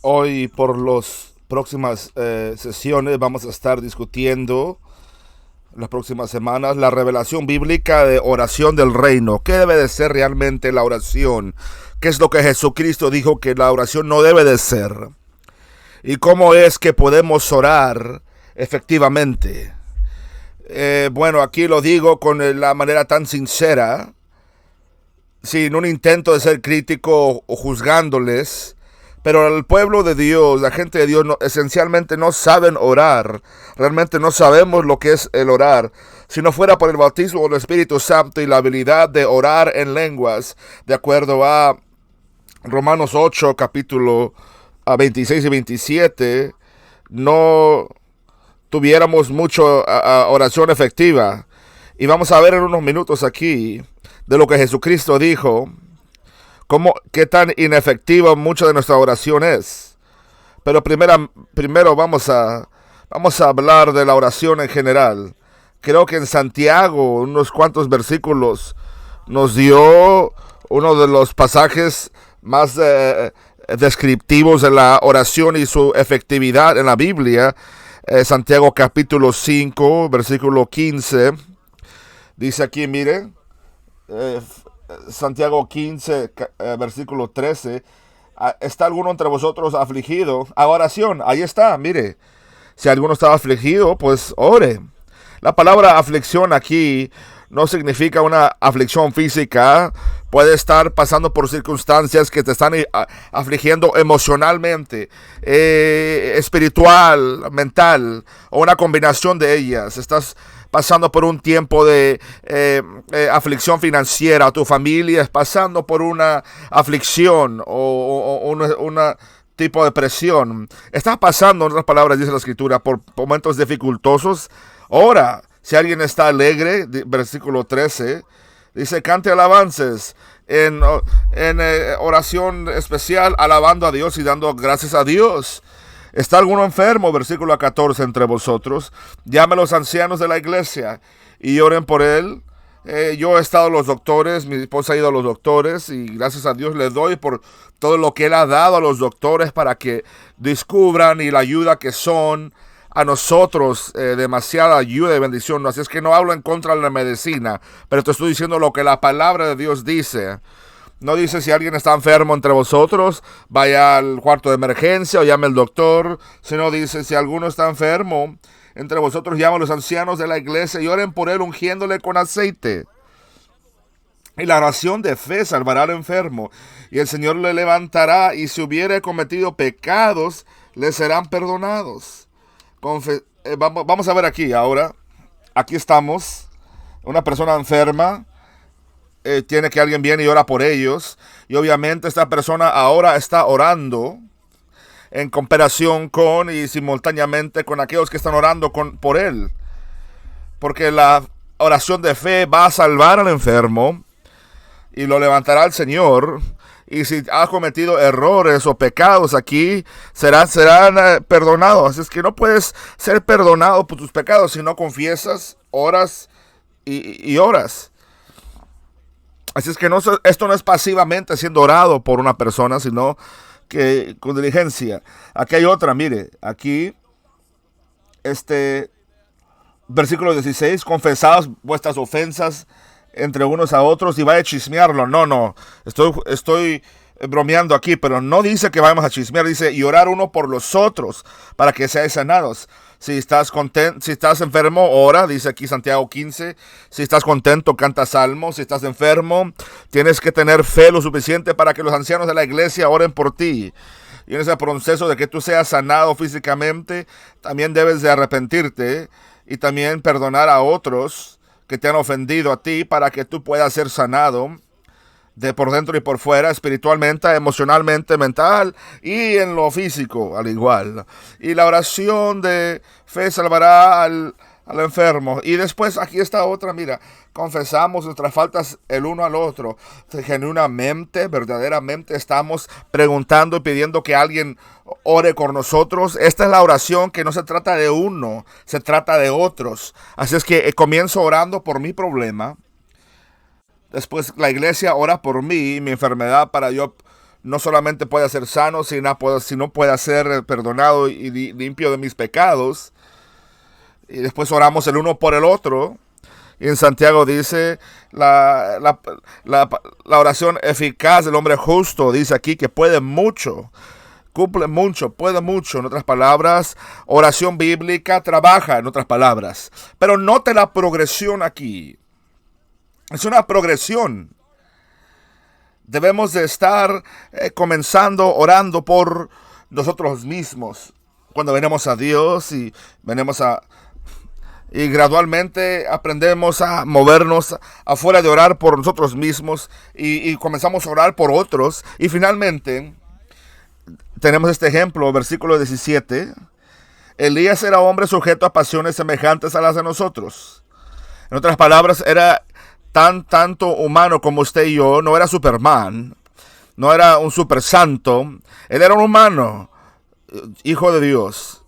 Hoy por las próximas sesiones vamos a estar discutiendo las próximas semanas la revelación bíblica de oración del reino. ¿Qué debe de ser realmente la oración? ¿Qué es lo que Jesucristo dijo que la oración no debe de ser? ¿Y cómo es que podemos orar efectivamente? Bueno, aquí lo digo con la manera tan sincera, sin un intento de ser crítico o juzgándoles. Pero el pueblo de Dios, la gente de Dios, esencialmente no saben orar. Realmente no sabemos lo que es el orar. Si no fuera por el bautismo del Espíritu Santo y la habilidad de orar en lenguas, de acuerdo a Romanos 8, capítulo 26 y 27, no tuviéramos mucho oración efectiva. Y vamos a ver en unos minutos aquí de lo que Jesucristo dijo. Qué tan inefectiva mucha de nuestra oración es. Pero primero vamos a hablar de la oración en general. Creo que en Santiago, unos cuantos versículos, nos dio uno de los pasajes más descriptivos de la oración y su efectividad en la Biblia. Santiago capítulo 5, versículo 15. Dice aquí, mire, Santiago 15, versículo 13. ¿Está alguno entre vosotros afligido? A oración, ahí está, mire. Si alguno está afligido, pues ore. La palabra aflicción aquí no significa una aflicción física. Puede estar pasando por circunstancias que te están afligiendo emocionalmente, espiritual, mental, o una combinación de ellas. Estás pasando por un tiempo de aflicción financiera, tu familia es pasando por una aflicción o una tipo de presión. Estás pasando, en otras palabras, dice la Escritura, por momentos dificultosos. Ora. Si alguien está alegre, versículo 13, dice, cante alabanzas en oración especial, alabando a Dios y dando gracias a Dios. ¿Está alguno enfermo? Versículo 14, entre vosotros. Llame a los ancianos de la iglesia y oren por él. Yo he estado a los doctores, mi esposa ha ido a los doctores y gracias a Dios le doy por todo lo que él ha dado a los doctores para que descubran y la ayuda que son a nosotros, demasiada ayuda y bendición. Así es que no hablo en contra de la medicina, pero te estoy diciendo lo que la palabra de Dios dice. No dice si alguien está enfermo entre vosotros, vaya al cuarto de emergencia o llame al doctor, sino dice si alguno está enfermo entre vosotros, llama a los ancianos de la iglesia y oren por él ungiéndole con aceite. Y la oración de fe salvará al enfermo, y el Señor le levantará, y si hubiere cometido pecados, le serán perdonados. Vamos a ver aquí ahora. Aquí estamos. Una persona enferma. Tiene que alguien viene y ora por ellos. Y obviamente esta persona ahora está orando en comparación con y simultáneamente con aquellos que están orando por él. Porque la oración de fe va a salvar al enfermo y lo levantará el Señor. Y si has cometido errores o pecados aquí, serán perdonados. Así es que no puedes ser perdonado por tus pecados si no confiesas, oras y oras. Así es que esto no es pasivamente siendo orado por una persona, sino que con diligencia. Aquí hay otra, mire, aquí, versículo 16, confesaos vuestras ofensas entre unos a otros y vaya a chismearlo. No, estoy bromeando aquí, pero no dice que vayamos a chismear, dice y orar uno por los otros para que seáis sanados. Si estás enfermo, ora, dice aquí Santiago 15. Si estás contento, canta salmos. Si estás enfermo, tienes que tener fe lo suficiente para que los ancianos de la iglesia oren por ti. Y en ese proceso de que tú seas sanado físicamente, también debes de arrepentirte y también perdonar a otros que te han ofendido a ti para que tú puedas ser sanado de por dentro y por fuera, espiritualmente, emocionalmente, mental y en lo físico al igual. Y la oración de fe salvará al enfermo. Y después aquí está otra, mira, confesamos nuestras faltas el uno al otro. Genuinamente, verdaderamente estamos preguntando y pidiendo que alguien ore con nosotros. Esta es la oración que no se trata de uno, se trata de otros. Así es que comienzo orando por mi problema. Después la iglesia ora por mí, mi enfermedad, para yo no solamente pueda ser sano, sino pueda ser perdonado y limpio de mis pecados. Y después oramos el uno por el otro. Y en Santiago dice, la oración eficaz del hombre justo, dice aquí que puede mucho, cumple mucho, puede mucho. En otras palabras, oración bíblica trabaja, en otras palabras. Pero note la progresión aquí. Es una progresión. Debemos de estar comenzando orando por nosotros mismos. Cuando venimos a Dios y gradualmente aprendemos a movernos afuera de orar por nosotros mismos y comenzamos a orar por otros. Y finalmente tenemos este ejemplo, versículo 17. Elías era hombre sujeto a pasiones semejantes a las de nosotros. En otras palabras, era tanto humano como usted y yo. No era Superman, no era un super santo. Él era un humano, hijo de Dios.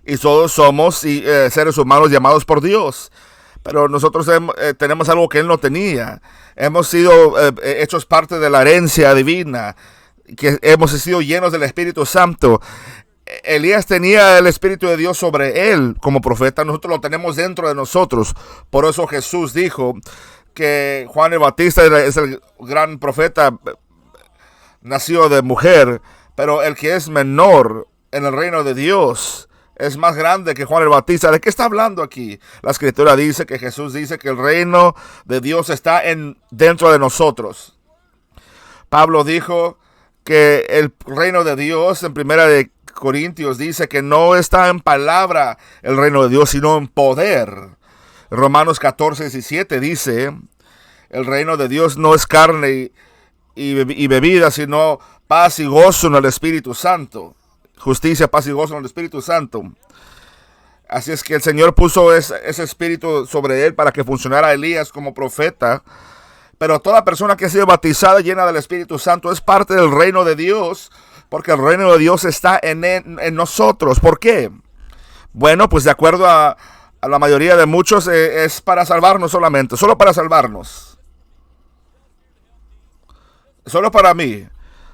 Y todos somos seres humanos llamados por Dios. Pero nosotros tenemos algo que Él no tenía. Hemos sido hechos parte de la herencia divina, que hemos sido llenos del Espíritu Santo. Elías tenía el Espíritu de Dios sobre él como profeta. Nosotros lo tenemos dentro de nosotros. Por eso Jesús dijo que Juan el Bautista es el gran profeta nacido de mujer, pero el que es menor en el reino de Dios es más grande que Juan el Bautista. ¿De qué está hablando aquí? La Escritura dice que Jesús dice que el reino de Dios está dentro de nosotros. Pablo dijo que el reino de Dios, en Primera de Corintios, dice que no está en palabra el reino de Dios, sino en poder. Romanos 14:17 dice, el reino de Dios no es carne y bebida, sino paz y gozo en el Espíritu Santo. Justicia, paz y gozo en el Espíritu Santo. Así es que el Señor puso ese espíritu sobre él para que funcionara Elías como profeta. Pero toda persona que ha sido bautizada llena del Espíritu Santo es parte del reino de Dios, porque el reino de Dios está en nosotros. ¿Por qué? Bueno, pues de acuerdo a la mayoría de muchos es para salvarnos solamente, solo para salvarnos. Solo para mí,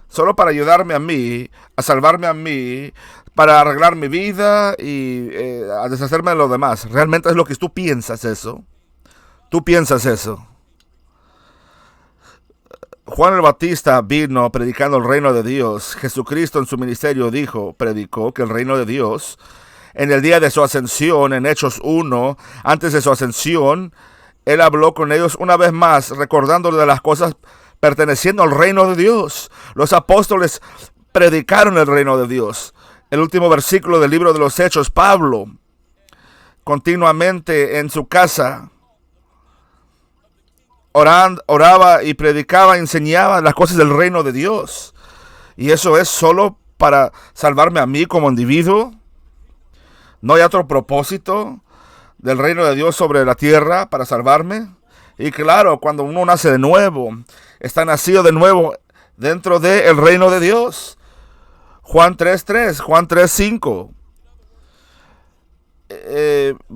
solo para ayudarme a mí, a salvarme a mí, para arreglar mi vida y a deshacerme de lo demás. ¿Realmente es lo que tú piensas eso? ¿Tú piensas eso? Juan el Bautista vino predicando el reino de Dios. Jesucristo en su ministerio predicó que el reino de Dios, en el día de su ascensión, en Hechos 1, antes de su ascensión, Él habló con ellos una vez más, recordándole de las cosas perteneciendo al reino de Dios. Los apóstoles predicaron el reino de Dios. El último versículo del libro de los Hechos, Pablo, continuamente en su casa, oraba y predicaba, enseñaba las cosas del reino de Dios. Y eso es solo para salvarme a mí como individuo. No hay otro propósito del reino de Dios sobre la tierra para salvarme. Y claro, cuando uno nace de nuevo, está nacido de nuevo dentro del reino de Dios. Juan 3:3, Juan 3:5.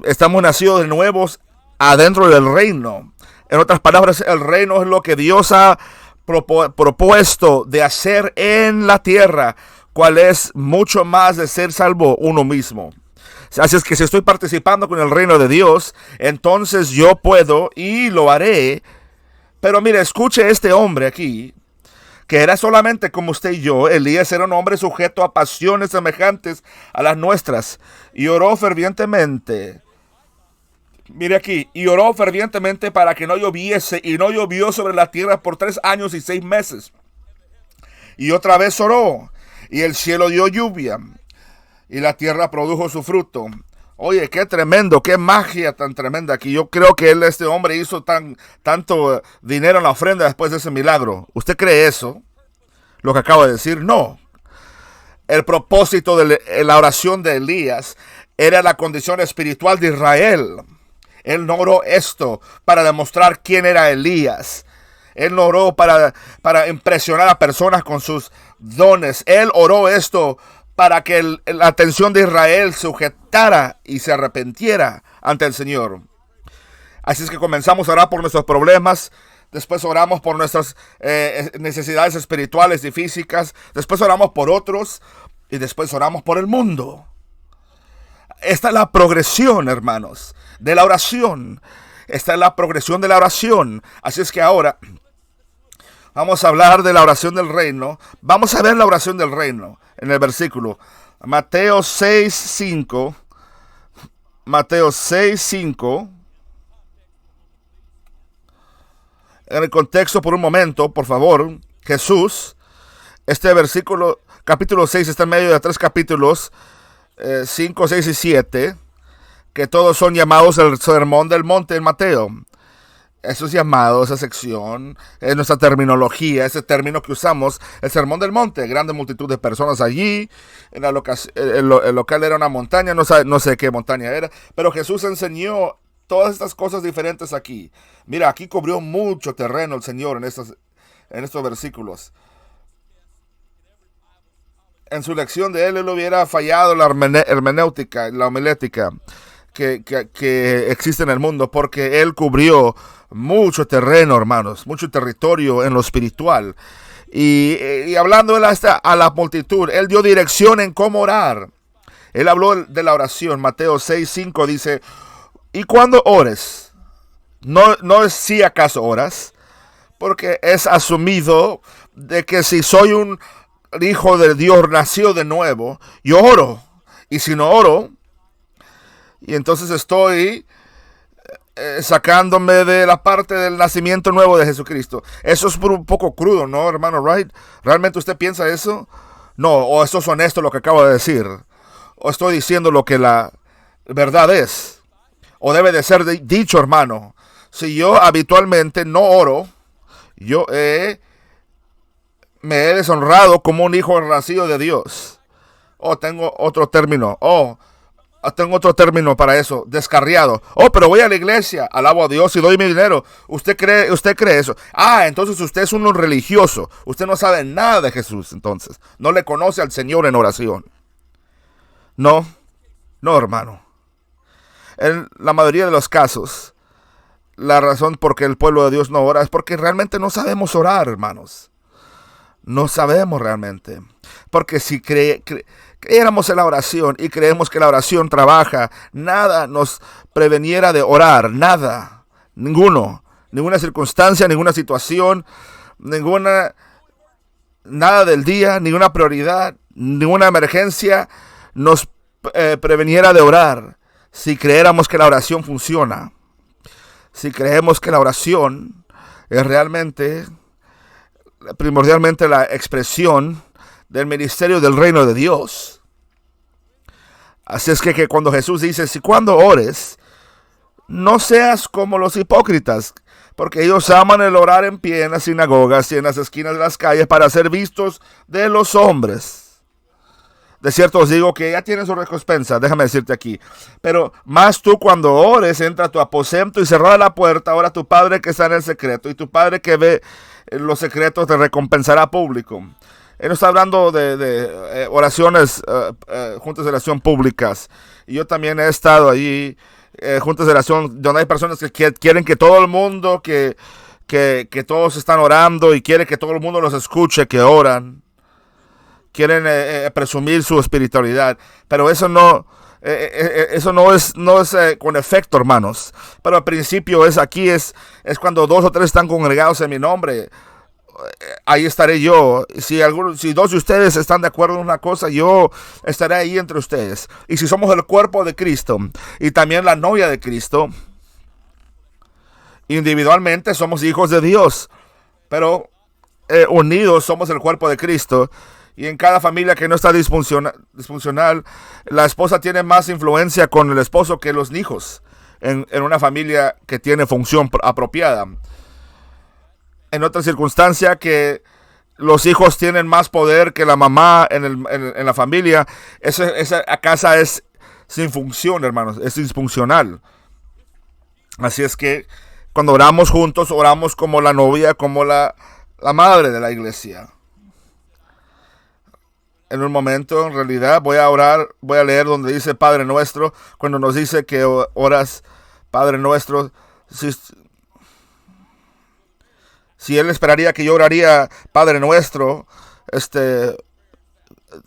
Estamos nacidos de nuevos adentro del reino. En otras palabras, el reino es lo que Dios ha propuesto de hacer en la tierra, cual es mucho más de ser salvo uno mismo. Así es que si estoy participando con el reino de Dios, entonces yo puedo y lo haré. Pero mire, escuche este hombre aquí, que era solamente como usted y yo. Elías era un hombre sujeto a pasiones semejantes a las nuestras y oró fervientemente. Mire aquí, y oró fervientemente para que no lloviese, y no llovió sobre la tierra por 3 años y 6 meses. Y otra vez oró, y el cielo dio lluvia, y la tierra produjo su fruto. Oye, qué tremendo, qué magia tan tremenda aquí. Yo creo que este hombre hizo tanto dinero en la ofrenda después de ese milagro. ¿Usted cree eso? Lo que acabo de decir, no. El propósito de la oración de Elías era la condición espiritual de Israel. Él no oró esto para demostrar quién era Elías. Él no oró para impresionar a personas con sus dones. Él oró esto para que la atención de Israel sujetara y se arrepintiera ante el Señor. Así es que comenzamos a orar por nuestros problemas. Después oramos por nuestras necesidades espirituales y físicas. Después oramos por otros. Y después oramos por el mundo. Esta es la progresión, hermanos, de la oración. Esta es la progresión de la oración. Así es que ahora vamos a hablar de la oración del reino. Vamos a ver la oración del reino en el versículo Mateo 6:5. Mateo 6:5. En el contexto, por un momento, por favor, Jesús, este versículo, capítulo 6, está en medio de 3 capítulos, 5, 6 y 7, que todos son llamados el Sermón del Monte en Mateo. Eso es llamado, esa sección, es nuestra terminología, ese término que usamos, el Sermón del Monte. Grande multitud de personas allí, en la el local era una montaña, no sé qué montaña era, pero Jesús enseñó todas estas cosas diferentes aquí. Mira, aquí cubrió mucho terreno el Señor en estos versículos. En su lección de él hubiera fallado la hermenéutica, la homilética que existe en el mundo, porque él cubrió mucho terreno, hermanos, mucho territorio en lo espiritual. Y hablando él hasta a la multitud, él dio dirección en cómo orar. Él habló de la oración. Mateo 6:5 dice: y cuando ores, no es si acaso oras, porque es asumido de que si soy un hijo de Dios nacido de nuevo, yo oro. Y si no oro, y entonces estoy sacándome de la parte del nacimiento nuevo de Jesucristo. Eso es un poco crudo, ¿no, hermano Wright? ¿Realmente usted piensa eso? No, o esto es honesto lo que acabo de decir, o estoy diciendo lo que la verdad es. O debe de ser dicho, hermano. Si yo habitualmente no oro, yo me he deshonrado como un hijo nacido de Dios. Tengo otro término. Tengo otro término para eso. Descarriado. Pero voy a la iglesia, alabo a Dios y doy mi dinero. ¿Usted cree eso? Entonces usted es un religioso. Usted no sabe nada de Jesús, entonces. No le conoce al Señor en oración. No, hermano. En la mayoría de los casos, la razón por que el pueblo de Dios no ora es porque realmente no sabemos orar, hermanos. No sabemos realmente. Porque si creyéramos en la oración y creemos que la oración trabaja, nada nos preveniera de orar. Nada. Ninguna circunstancia, ninguna situación, nada del día, ninguna prioridad, ninguna emergencia nos preveniera de orar. Si creéramos que la oración funciona, si creemos que la oración es realmente, primordialmente la expresión del ministerio del reino de Dios. Así es que cuando Jesús dice, si cuando ores, no seas como los hipócritas, porque ellos aman el orar en pie en las sinagogas y en las esquinas de las calles para ser vistos de los hombres. De cierto os digo que ya tienes su recompensa, déjame decirte aquí. Pero más tú cuando ores, entra a tu aposento y cerrada la puerta, ora a tu Padre que está en el secreto, y tu Padre que ve los secretos te recompensará público. Él no está hablando de oraciones, juntas de oración públicas. Y yo también he estado allí, juntas de oración, donde hay personas que quieren que todo el mundo, que todos están orando y quieren que todo el mundo los escuche, que oran. Quieren presumir su espiritualidad, pero eso no es con efecto, hermanos. Pero al principio es cuando 2 o 3 están congregados en mi nombre, ahí estaré yo. Si 2 de ustedes están de acuerdo en una cosa, yo estaré ahí entre ustedes. Y si somos el cuerpo de Cristo y también la novia de Cristo, individualmente somos hijos de Dios, pero unidos somos el cuerpo de Cristo. Y en cada familia que no está disfuncional, la esposa tiene más influencia con el esposo que los hijos en una familia que tiene función apropiada. En otra circunstancia, que los hijos tienen más poder que la mamá en la familia, esa casa es sin función, hermanos, es disfuncional. Así es que cuando oramos juntos, oramos como la novia, como la madre de la iglesia. En un momento, en realidad, voy a leer donde dice Padre Nuestro, cuando nos dice que oras Padre Nuestro, Si, si Él esperaría que yo oraría Padre Nuestro,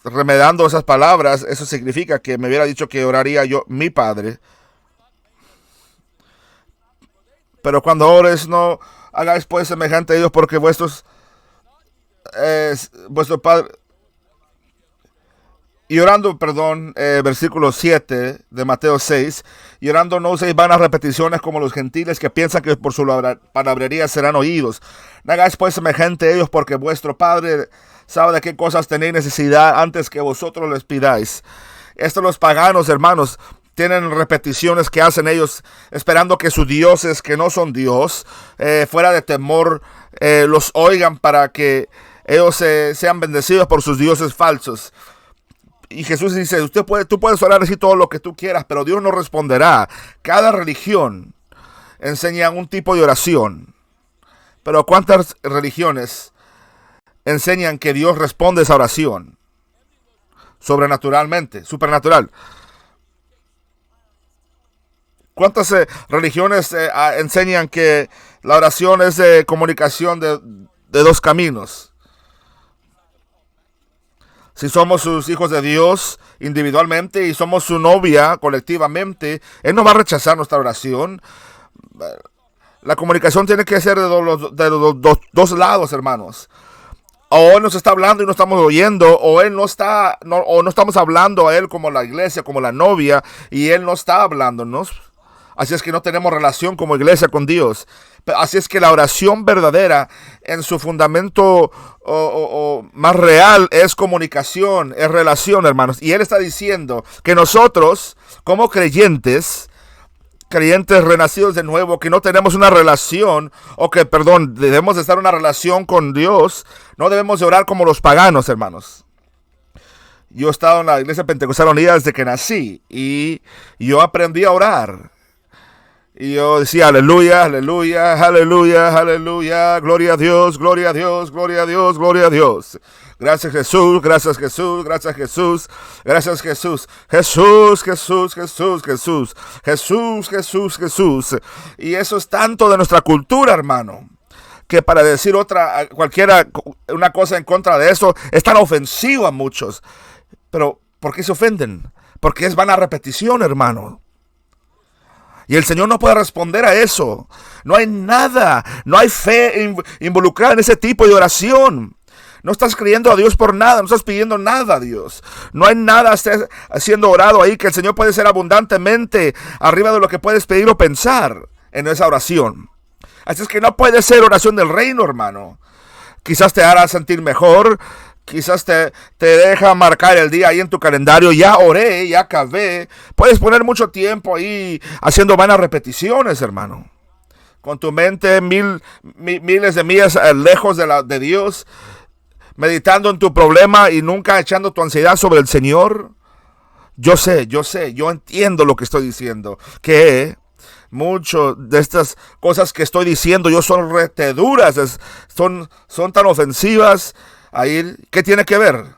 remedando esas palabras, eso significa que me hubiera dicho que oraría yo mi Padre. Pero cuando ores, no hagáis pues semejante a ellos, porque vuestro Padre. Y orando, perdón, versículo 7 de Mateo 6, y orando no uséis vanas repeticiones como los gentiles que piensan que por su palabrería serán oídos. No hagáis pues semejante a ellos, porque vuestro Padre sabe de qué cosas tenéis necesidad antes que vosotros les pidáis. Los paganos, hermanos, tienen repeticiones que hacen ellos esperando que sus dioses, que no son Dios, fuera de temor, los oigan para que ellos sean bendecidos por sus dioses falsos. Y Jesús dice, tú puedes orar así todo lo que tú quieras, pero Dios no responderá. Cada religión enseña un tipo de oración. Pero ¿cuántas religiones enseñan que Dios responde esa oración? Sobrenaturalmente, supernatural. ¿Cuántas religiones enseñan que la oración es de comunicación de dos caminos? Si somos sus hijos de Dios individualmente y somos su novia colectivamente, Él no va a rechazar nuestra oración. La comunicación tiene que ser de los dos lados, hermanos. O Él nos está hablando y no estamos oyendo, o no estamos hablando a Él como la iglesia, como la novia, y Él no está hablándonos. Así es que no tenemos relación como iglesia con Dios. Así es que la oración verdadera en su fundamento más real es comunicación, es relación, hermanos. Y Él está diciendo que nosotros, como creyentes renacidos de nuevo, que no tenemos una relación, debemos de estar en una relación con Dios, no debemos de orar como los paganos, hermanos. Yo he estado en la iglesia pentecostal unida desde que nací y yo aprendí a orar. Y yo decía, aleluya, aleluya, aleluya, aleluya, gloria a Dios, gloria a Dios, gloria a Dios, gloria a Dios. Gracias Jesús, gracias Jesús, gracias Jesús, gracias Jesús, Jesús, Jesús, Jesús, Jesús, Jesús, Jesús, Jesús. Y eso es tanto de nuestra cultura, hermano, que para decir una cosa en contra de eso es tan ofensivo a muchos. Pero, ¿por qué se ofenden? Porque es vana repetición, hermano. Y el Señor no puede responder a eso. No hay nada, no hay fe involucrada en ese tipo de oración. No estás creyendo a Dios por nada, no estás pidiendo nada a Dios. No hay nada siendo orado ahí, que el Señor puede ser abundantemente arriba de lo que puedes pedir o pensar en esa oración. Así es que no puede ser oración del reino, hermano. Quizás te hará sentir mejor. Quizás te deja marcar el día ahí en tu calendario. Ya oré, ya acabé. Puedes poner mucho tiempo ahí haciendo vanas repeticiones, hermano. Con tu mente miles de millas lejos de Dios. Meditando en tu problema y nunca echando tu ansiedad sobre el Señor. Yo entiendo lo que estoy diciendo. Que muchas de estas cosas que estoy diciendo yo son reteduras. Son tan ofensivas. Ahí, ¿qué tiene que ver?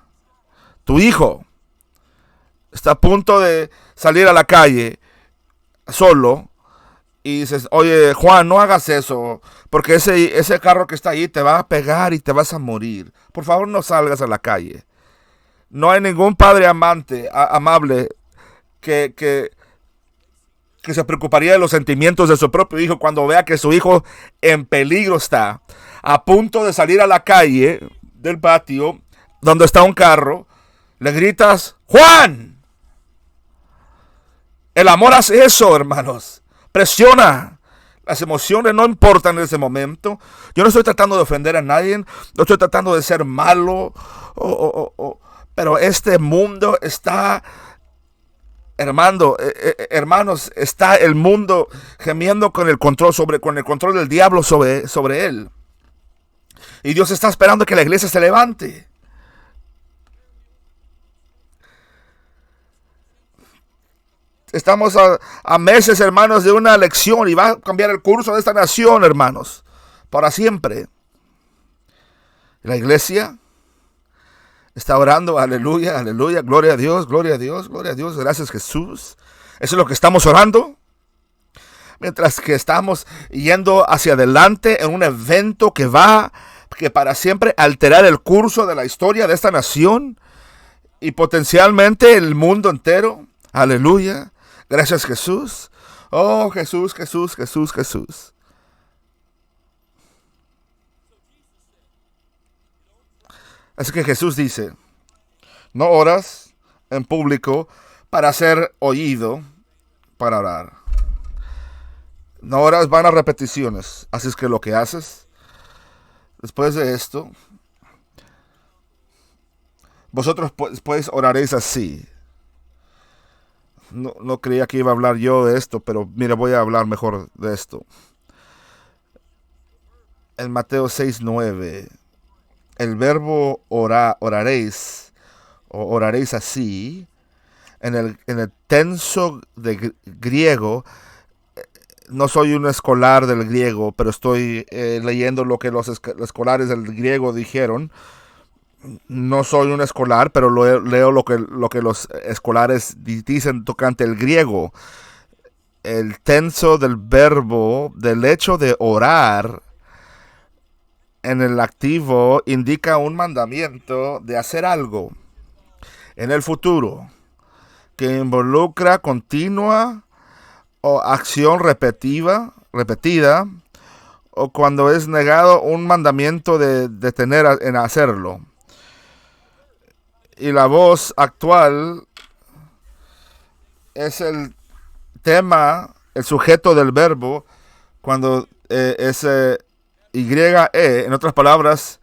Tu hijo está a punto de salir a la calle solo y dices, oye, Juan, no hagas eso, porque ese carro que está ahí te va a pegar y te vas a morir. Por favor, no salgas a la calle. No hay ningún padre amable que se preocuparía de los sentimientos de su propio hijo cuando vea que su hijo en peligro está, a punto de salir a la calle del patio donde está un carro. Le gritas, ¡Juan! El amor hace eso, hermanos. Presiona. Las emociones no importan en ese momento. Yo no estoy tratando de ofender a nadie. No estoy tratando de ser malo. Pero este mundo está, hermanos, está el mundo gemiendo con el control del diablo sobre él. Y Dios está esperando que la iglesia se levante. Estamos a meses, hermanos, de una elección y va a cambiar el curso de esta nación, hermanos, para siempre. La iglesia está orando, aleluya, aleluya, gloria a Dios, gloria a Dios, gloria a Dios, gracias Jesús. Eso es lo que estamos orando. mientras que estamos yendo hacia adelante en un evento que para siempre alterar el curso de la historia de esta nación y potencialmente el mundo entero. Aleluya. Gracias, Jesús. Oh, Jesús, Jesús, Jesús, Jesús. Así que Jesús dice, no oras en público para ser oído, para orar. No oras van a repeticiones. Así es que lo que haces después de esto, vosotros pues oraréis así. No creía que iba a hablar yo de esto, pero mira, voy a hablar mejor de esto. En Mateo 6:9, el verbo oraréis, o oraréis así, en el tenso de griego. No soy un escolar del griego, pero estoy leyendo lo que los escolares del griego dijeron. No soy un escolar, pero leo lo que los escolares dicen tocante el griego. El tenso del verbo, del hecho de orar en el activo, indica un mandamiento de hacer algo en el futuro que involucra continua o acción repetida, o cuando es negado un mandamiento de tener en hacerlo. Y la voz actual es el tema, el sujeto del verbo, cuando es YE, en otras palabras,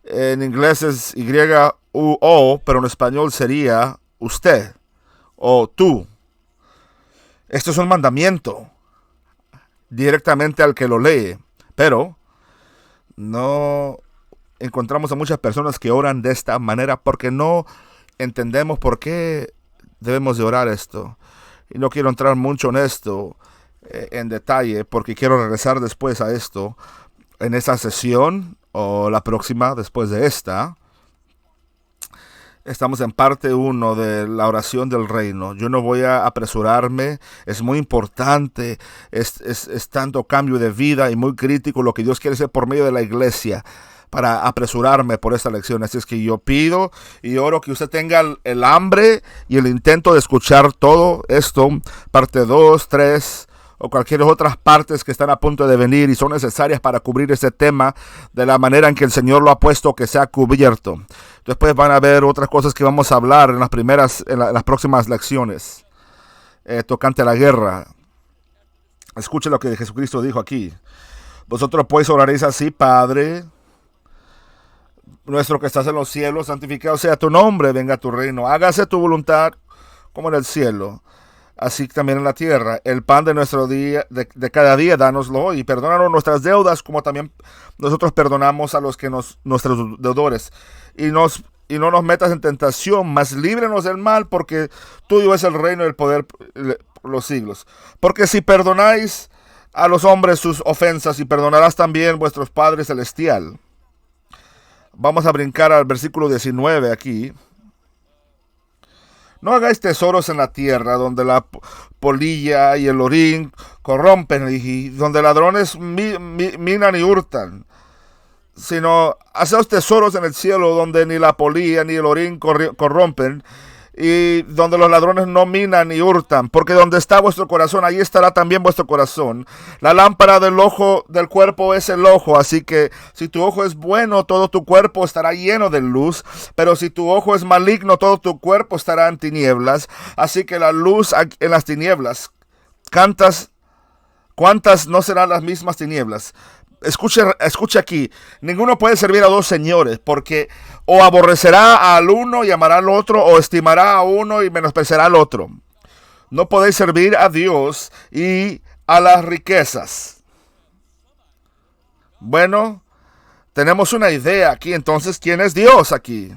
en inglés es YUO, pero en español sería usted o tú. Esto es un mandamiento directamente al que lo lee, pero no encontramos a muchas personas que oran de esta manera porque no entendemos por qué debemos de orar esto. Y no quiero entrar mucho en esto en detalle porque quiero regresar después a esto en esta sesión o la próxima después de esta. Estamos en parte 1 de la oración del reino. Yo no voy a apresurarme. Es muy importante. Es tanto cambio de vida y muy crítico lo que Dios quiere hacer por medio de la iglesia para apresurarme por esta lección. Así es que yo pido y oro que usted tenga el hambre y el intento de escuchar todo esto, parte 2, 3 o cualquier otras partes que están a punto de venir y son necesarias para cubrir este tema de la manera en que el Señor lo ha puesto que sea cubierto. Después van a haber otras cosas que vamos a hablar en las próximas lecciones tocante a la guerra. Escuche lo que Jesucristo dijo aquí. Vosotros pues oraréis así: Padre nuestro que estás en los cielos, santificado sea tu nombre, venga tu reino, hágase tu voluntad como en el cielo, así también en la tierra. El pan de nuestro día, de cada día, dánoslo hoy, y perdónanos nuestras deudas, como también nosotros perdonamos a los que nuestros deudores. Y no nos metas en tentación, mas líbranos del mal, porque tuyo es el reino y el poder por los siglos. Porque si perdonáis a los hombres sus ofensas, y perdonarás también vuestros Padre Celestial. Vamos a brincar al versículo 19 aquí. No hagáis tesoros en la tierra, donde la polilla y el orín corrompen, y donde ladrones minan y hurtan, sino haceos tesoros en el cielo, donde ni la polilla ni el orín corrompen, y donde los ladrones no minan ni hurtan, porque donde está vuestro corazón, ahí estará también vuestro corazón. La lámpara del ojo del cuerpo es el ojo, así que si tu ojo es bueno, todo tu cuerpo estará lleno de luz, pero si tu ojo es maligno, todo tu cuerpo estará en tinieblas. Así que la luz en las tinieblas, ¿cuántas no serán las mismas tinieblas? Escuche aquí, ninguno puede servir a dos señores, porque o aborrecerá al uno y amará al otro, o estimará a uno y menospreciará al otro. No podéis servir a Dios y a las riquezas. Bueno, tenemos una idea aquí. Entonces, ¿quién es Dios aquí?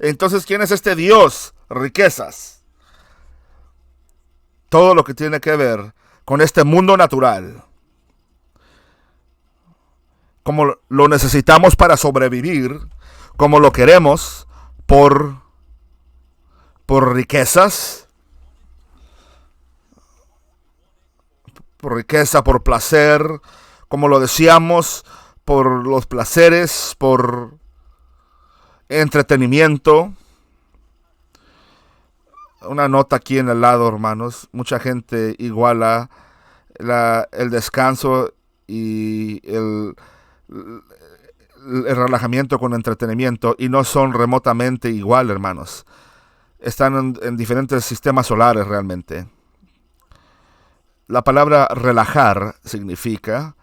Entonces, ¿quién es este Dios? Riquezas. Todo lo que tiene que ver con este mundo natural, como lo necesitamos para sobrevivir, como lo queremos por riquezas, por riqueza, por placer, como lo decíamos, por los placeres, por entretenimiento. Una nota aquí en el lado, hermanos. Mucha gente iguala el descanso y el relajamiento con entretenimiento, y no son remotamente igual, hermanos. Están en diferentes sistemas solares realmente. La palabra relajar significa,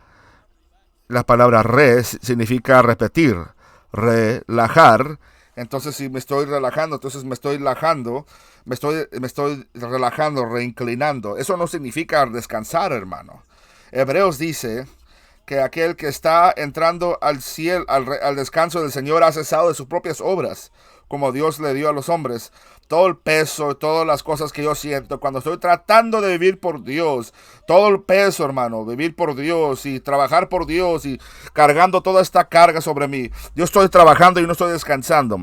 la palabra significa repetir, relajar. Entonces, si me estoy relajando, entonces me estoy relajando, me estoy relajando, reinclinando. Eso no significa descansar, hermano. Hebreos dice que aquel que está entrando al cielo, al descanso del Señor, ha cesado de sus propias obras, como Dios le dio a los hombres. Todo el peso, todas las cosas que yo siento cuando estoy tratando de vivir por Dios, todo el peso, hermano, vivir por Dios y trabajar por Dios y cargando toda esta carga sobre mí. Yo estoy trabajando y no estoy descansando.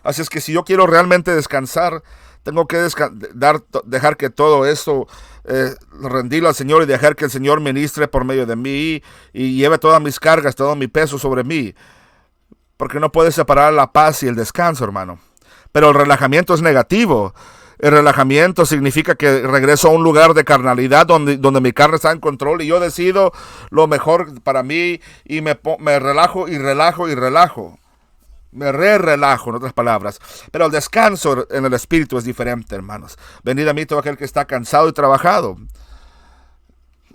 Así es que si yo quiero realmente descansar, tengo que dejar que todo esto rendirlo al Señor y dejar que el Señor ministre por medio de mí y lleve todas mis cargas, todo mi peso sobre mí. Porque no puedes separar la paz y el descanso, hermano. Pero el relajamiento es negativo. El relajamiento significa que regreso a un lugar de carnalidad donde mi carne está en control y yo decido lo mejor para mí y me relajo y relajo y relajo. Me relajo, en otras palabras. Pero el descanso en el espíritu es diferente, hermanos. Venid a mí todo aquel que está cansado y trabajado,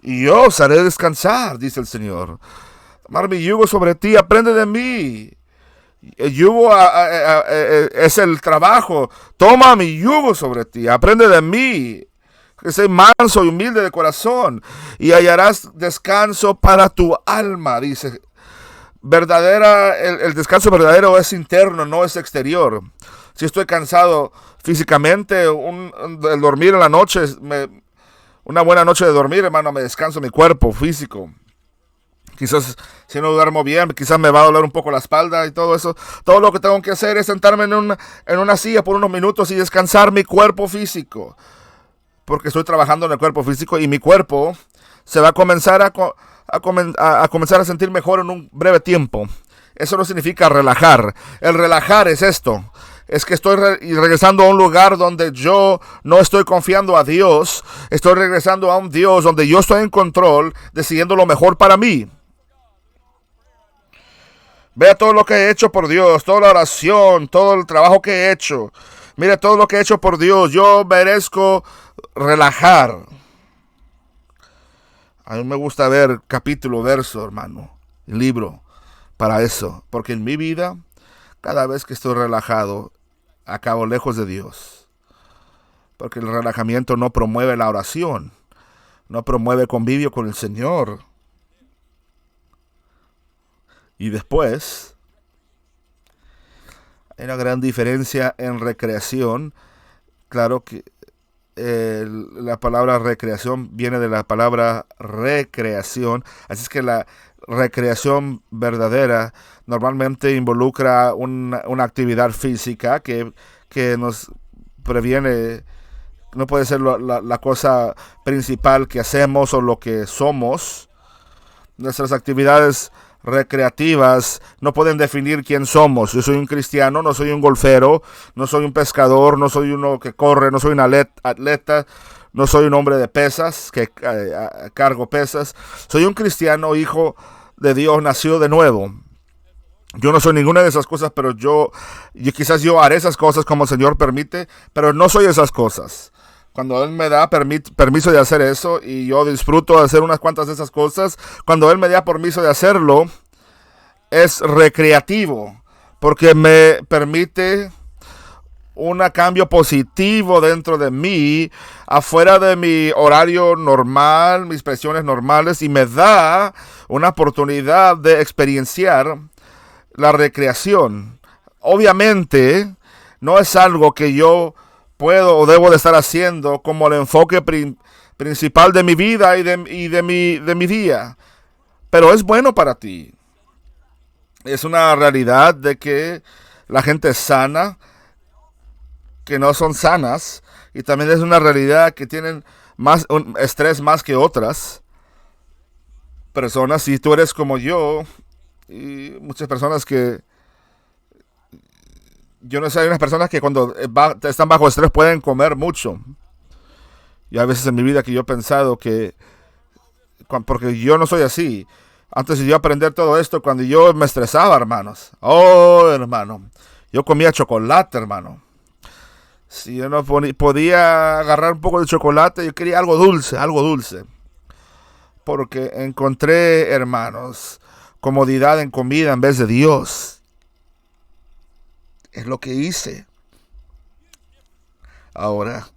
y yo os haré descansar, dice el Señor. Tomar mi yugo sobre ti, aprende de mí. El yugo es el trabajo. Toma mi yugo sobre ti, aprende de mí, que soy manso y humilde de corazón, y hallarás descanso para tu alma, dice. El descanso verdadero es interno, no es exterior. Si estoy cansado físicamente, el dormir en la noche, una buena noche de dormir, hermano, me descanso mi cuerpo físico. Quizás si no duermo bien, quizás me va a doler un poco la espalda y todo eso. Todo lo que tengo que hacer es sentarme en una silla por unos minutos y descansar mi cuerpo físico. Porque estoy trabajando en el cuerpo físico y mi cuerpo se va a comenzar a sentir mejor en un breve tiempo. Eso no significa relajar. El relajar es esto. Es que estoy regresando a un lugar donde yo no estoy confiando a Dios. Estoy regresando a un Dios donde yo estoy en control, decidiendo lo mejor para mí. Vea todo lo que he hecho por Dios, toda la oración, todo el trabajo que he hecho. Mire todo lo que he hecho por Dios. Yo merezco relajar. A mí me gusta ver capítulo, verso, hermano, libro, para eso. Porque en mi vida, cada vez que estoy relajado, acabo lejos de Dios. Porque el relajamiento no promueve la oración, no promueve convivio con el Señor. Y después, hay una gran diferencia en recreación. Claro que la palabra recreación viene de la palabra recreación. Así es que la recreación verdadera normalmente involucra una actividad física que nos previene. No puede ser la cosa principal que hacemos o lo que somos. Nuestras actividades recreativas no pueden definir quién somos. Yo soy un cristiano, no soy un golfero, no soy un pescador, no soy uno que corre, no soy un atleta, no soy un hombre de pesas, que cargo pesas. Soy un cristiano, hijo de Dios, nacido de nuevo. Yo no soy ninguna de esas cosas, pero quizás yo haré esas cosas como el Señor permite, pero no soy esas cosas. Cuando Él me da permiso de hacer eso y yo disfruto de hacer unas cuantas de esas cosas, cuando Él me da permiso de hacerlo, es recreativo, porque me permite un cambio positivo dentro de mí, afuera de mi horario normal, mis presiones normales, y me da una oportunidad de experienciar la recreación. Obviamente, no es algo que yo puedo o debo de estar haciendo como el enfoque principal de mi vida y de mi día. Pero es bueno para ti. Es una realidad de que la gente sana, que no son sanas, y también es una realidad que tienen un estrés más que otras. Personas, si tú eres como yo, y muchas personas que, yo no sé, hay unas personas que cuando están bajo estrés pueden comer mucho. Y a veces en mi vida que yo he pensado que, porque yo no soy así. Antes de yo aprender todo esto, cuando yo me estresaba, hermanos. Oh, hermano. Yo comía chocolate, hermano. Si yo no podía agarrar un poco de chocolate, yo quería algo dulce, algo dulce. Porque encontré, hermanos, comodidad en comida en vez de Dios. Es lo que hice. Ahora,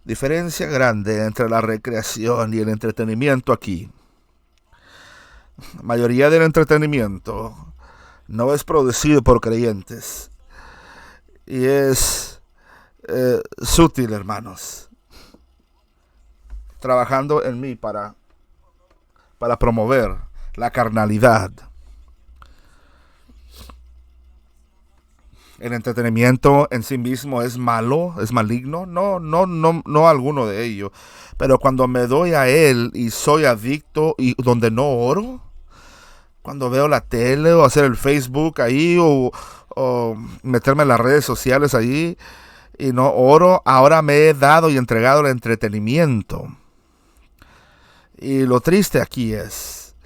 diferencia grande entre la recreación y el entretenimiento aquí. La mayoría del entretenimiento no es producido por creyentes y es sutil, hermanos, trabajando en mí para promover la carnalidad. El entretenimiento en sí mismo es malo, es maligno, no alguno de ellos. Pero cuando me doy a él y soy adicto y donde no oro, cuando veo la tele o hacer el Facebook ahí o meterme en las redes sociales ahí y no oro, ahora me he dado y entregado el entretenimiento. Y lo triste aquí es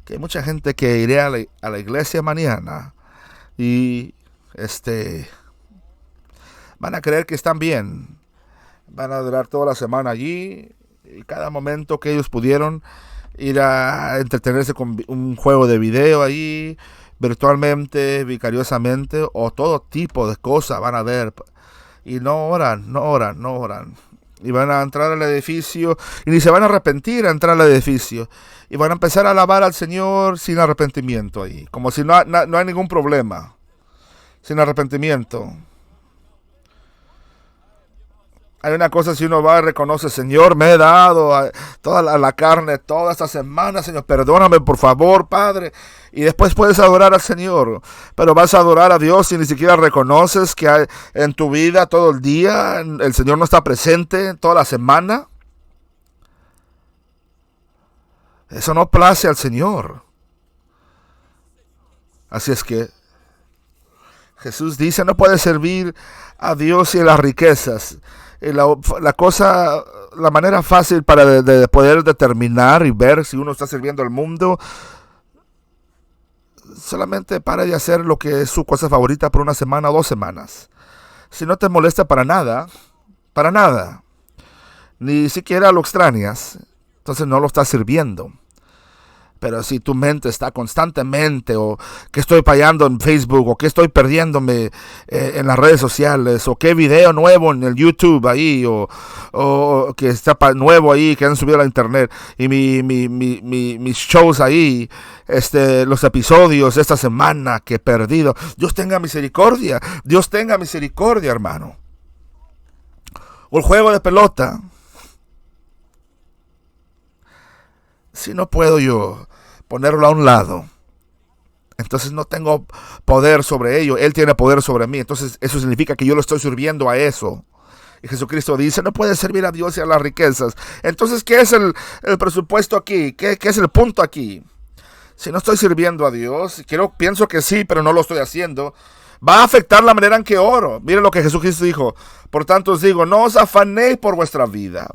que hay mucha gente que iré a la iglesia mañana y van a creer que están bien. Van a durar toda la semana allí y cada momento que ellos pudieron ir a entretenerse con un juego de video allí, virtualmente, vicariosamente, o todo tipo de cosas van a ver. Y no oran, no oran, no oran. Y van a entrar al edificio y ni se van a arrepentir a entrar al edificio. Y van a empezar a alabar al Señor sin arrepentimiento ahí. Como si no hay ningún problema. Sin arrepentimiento. Hay una cosa, si uno va y reconoce, Señor, me he dado toda la carne toda esta semana, Señor, perdóname por favor, Padre. Y después puedes adorar al Señor. Pero vas a adorar a Dios y ni siquiera reconoces que hay en tu vida todo el día el Señor no está presente toda la semana. Eso no place al Señor. Así es que Jesús dice, no puedes servir a Dios y a las riquezas. La manera fácil para de poder determinar y ver si uno está sirviendo al mundo, solamente para de hacer lo que es su cosa favorita por una semana o 2 semanas. Si no te molesta para nada, ni siquiera lo extrañas, entonces no lo estás sirviendo. Pero si tu mente está constantemente, o que estoy fallando en Facebook, o que estoy perdiéndome en las redes sociales, o qué video nuevo en el YouTube ahí, o que está nuevo ahí, que han subido a la internet, y mis shows ahí, los episodios de esta semana que he perdido. Dios tenga misericordia, hermano. O el juego de pelota. Si no puedo yo ponerlo a un lado, entonces no tengo poder sobre ello. Él tiene poder sobre mí. Entonces eso significa que yo lo estoy sirviendo a eso. Y Jesucristo dice, no puedes servir a Dios y a las riquezas. Entonces, ¿qué es el presupuesto aquí? ¿Qué es el punto aquí? Si no estoy sirviendo a Dios, pienso que sí, pero no lo estoy haciendo, va a afectar la manera en que oro. Miren lo que Jesucristo dijo. Por tanto os digo, no os afanéis por vuestra vida,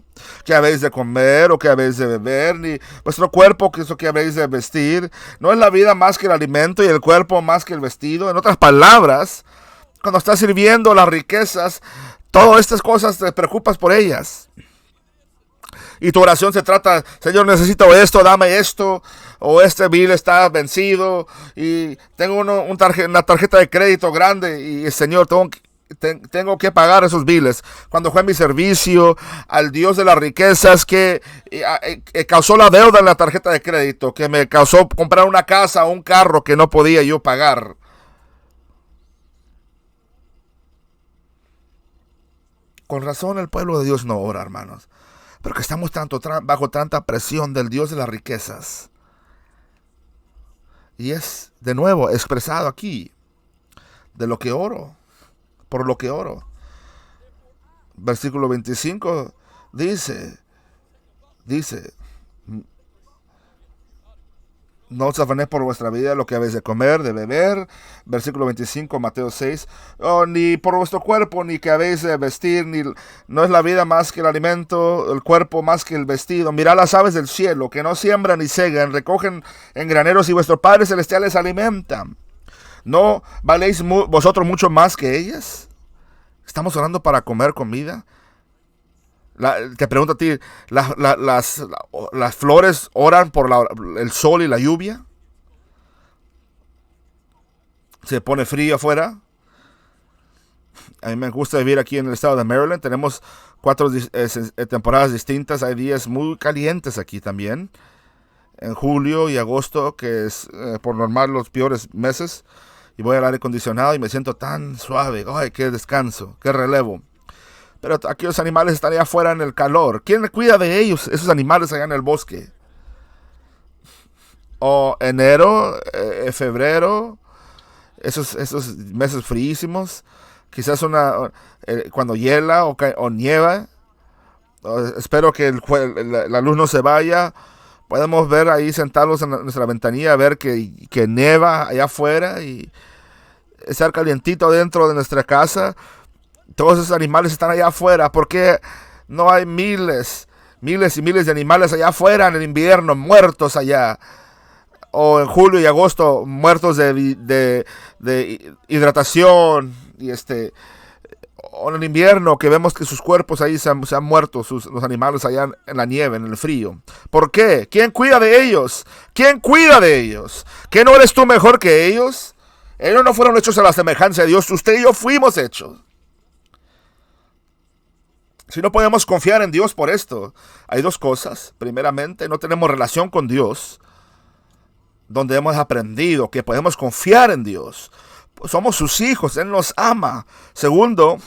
que habéis de comer o que habéis de beber, ni vuestro cuerpo, que es lo que habéis de vestir. No es la vida más que el alimento y el cuerpo más que el vestido. En otras palabras, cuando estás sirviendo las riquezas, todas estas cosas te preocupas por ellas. Y tu oración se trata, Señor, necesito esto, dame esto, o este bill está vencido, y tengo una tarjeta de crédito grande, y Señor, tengo que pagar esos biles. Cuando fue mi servicio al Dios de las riquezas que causó la deuda en la tarjeta de crédito, que me causó comprar una casa o un carro que no podía yo pagar. Con razón el pueblo de Dios no ora, hermanos. Porque estamos bajo tanta presión del Dios de las riquezas. Y es, de nuevo, expresado aquí, de lo que oro, por lo que oro. Versículo 25 dice, No os afanéis por vuestra vida lo que habéis de comer, de beber. Versículo 25, Mateo 6. Oh, ni por vuestro cuerpo, ni que habéis de vestir, ni no es la vida más que el alimento, el cuerpo más que el vestido. Mirad las aves del cielo, que no siembran ni segan, recogen en graneros y vuestros padres celestiales alimentan. ¿No valéis vosotros mucho más que ellas? ¿Estamos orando para comer comida? Te pregunto a ti, ¿las flores oran por el sol y la lluvia? ¿Se pone frío afuera? A mí me gusta vivir aquí en el estado de Maryland. Tenemos 4 temporadas distintas. Hay días muy calientes aquí también. En julio y agosto, que es por normal los peores meses. Y voy al aire acondicionado y me siento tan suave. ¡Ay, qué descanso! ¡Qué relevo! Pero aquí los animales están allá afuera en el calor. ¿Quién cuida de ellos, esos animales allá en el bosque? O enero, febrero, esos meses fríísimos. Quizás cuando hiela o nieva. Espero que la luz no se vaya. Podemos ver ahí sentados en nuestra ventanilla, ver que nieva allá afuera y estar calientito dentro de nuestra casa. Todos esos animales están allá afuera. ¿Por qué no hay miles y miles de animales allá afuera en el invierno, muertos allá? O en julio y agosto, muertos de hidratación. O en el invierno, que vemos que sus cuerpos ahí se han muerto, los animales allá en la nieve, en el frío. ¿Por qué? ¿Quién cuida de ellos? ¿Quién cuida de ellos? ¿Qué no eres tú mejor que ellos? Ellos no fueron hechos a la semejanza de Dios. Usted y yo fuimos hechos. Si no podemos confiar en Dios por esto, hay 2 cosas. Primeramente, no tenemos relación con Dios, donde hemos aprendido que podemos confiar en Dios. Somos sus hijos, Él nos ama. Segundo,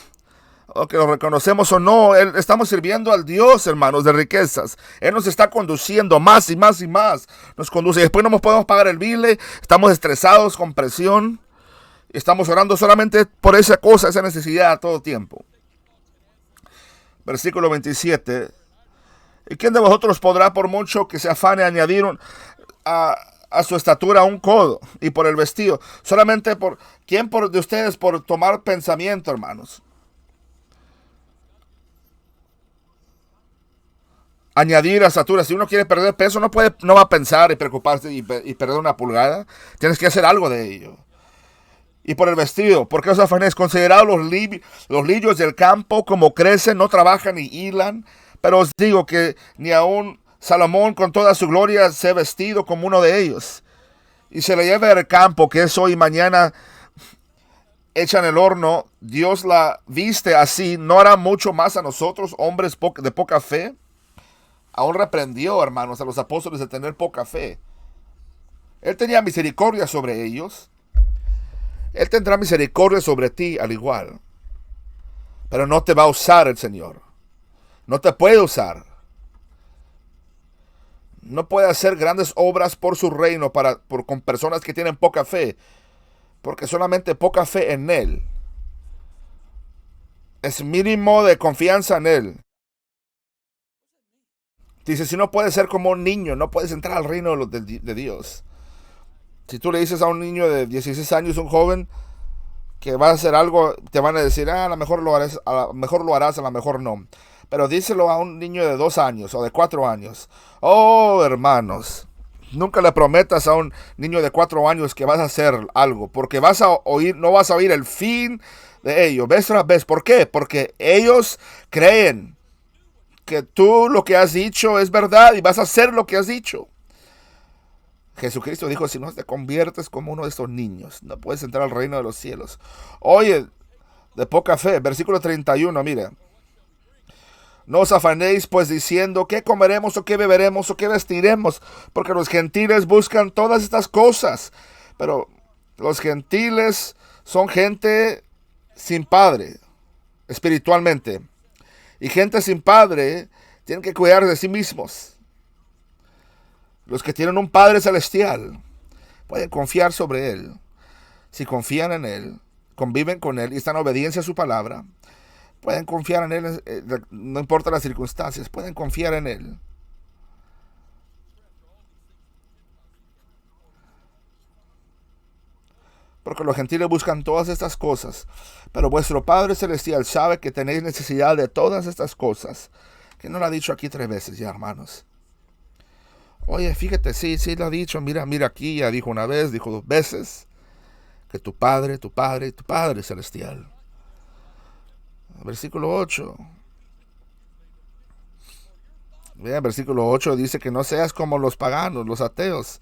que lo reconocemos o no, estamos sirviendo al Dios, hermanos, de riquezas. Él nos está conduciendo más y más y más. Nos conduce y después no nos podemos pagar el bile. Estamos estresados, con presión. Estamos orando solamente por esa cosa, esa necesidad todo tiempo. Versículo 27. ¿Y quién de vosotros podrá, por mucho que se afane, añadir a su estatura un codo? Y por el vestido, solamente ¿quién de ustedes por tomar pensamiento, hermanos? Añadir a estatura. Si uno quiere perder peso, no va a pensar y preocuparse y perder una pulgada. Tienes que hacer algo de ello. Y por el vestido, ¿por qué os afanéis? Considerad los lirios del campo, como crecen, no trabajan ni hilan. Pero os digo que ni aun Salomón con toda su gloria se ha vestido como uno de ellos. Y se le lleva al campo, que es hoy y mañana hecha en el horno. Dios la viste así. ¿No hará mucho más a nosotros, hombres de poca fe? Aún reprendió, hermanos, a los apóstoles de tener poca fe. Él tenía misericordia sobre ellos. Él tendrá misericordia sobre ti al igual. Pero no te va a usar el Señor. No te puede usar. No puede hacer grandes obras por su reino con personas que tienen poca fe. Porque solamente poca fe en Él. Es mínimo de confianza en Él. Dice, si no puedes ser como un niño, no puedes entrar al reino de Dios. Si tú le dices a un niño de 16 años, un joven, que va a hacer algo, te van a decir, a lo mejor lo harás, a lo mejor no. Pero díselo a un niño de 2 años o de 4 años. Oh, hermanos, nunca le prometas a un niño de 4 años que vas a hacer algo, porque no vas a oír el fin de ello. Vez tras vez. ¿Por qué? Porque ellos creen que tú lo que has dicho es verdad y vas a hacer lo que has dicho. Jesucristo dijo, si no te conviertes como uno de estos niños, no puedes entrar al reino de los cielos. Oye, de poca fe, versículo 31, mire. No os afanéis pues diciendo, ¿qué comeremos o qué beberemos o qué vestiremos? Porque los gentiles buscan todas estas cosas. Pero los gentiles son gente sin padre, espiritualmente. Y gente sin padre tienen que cuidar de sí mismos. Los que tienen un Padre Celestial pueden confiar sobre Él. Si confían en Él, conviven con Él y están en obediencia a su palabra, pueden confiar en Él, no importa las circunstancias, pueden confiar en Él. Porque los gentiles buscan todas estas cosas, pero vuestro Padre Celestial sabe que tenéis necesidad de todas estas cosas. Que no lo ha dicho aquí 3 veces ya, hermanos. Oye, fíjate, sí lo ha dicho. Mira aquí, ya dijo una vez, dijo 2 veces. Que tu Padre Celestial. Versículo 8. Vean, versículo 8 dice que no seas como los paganos, los ateos,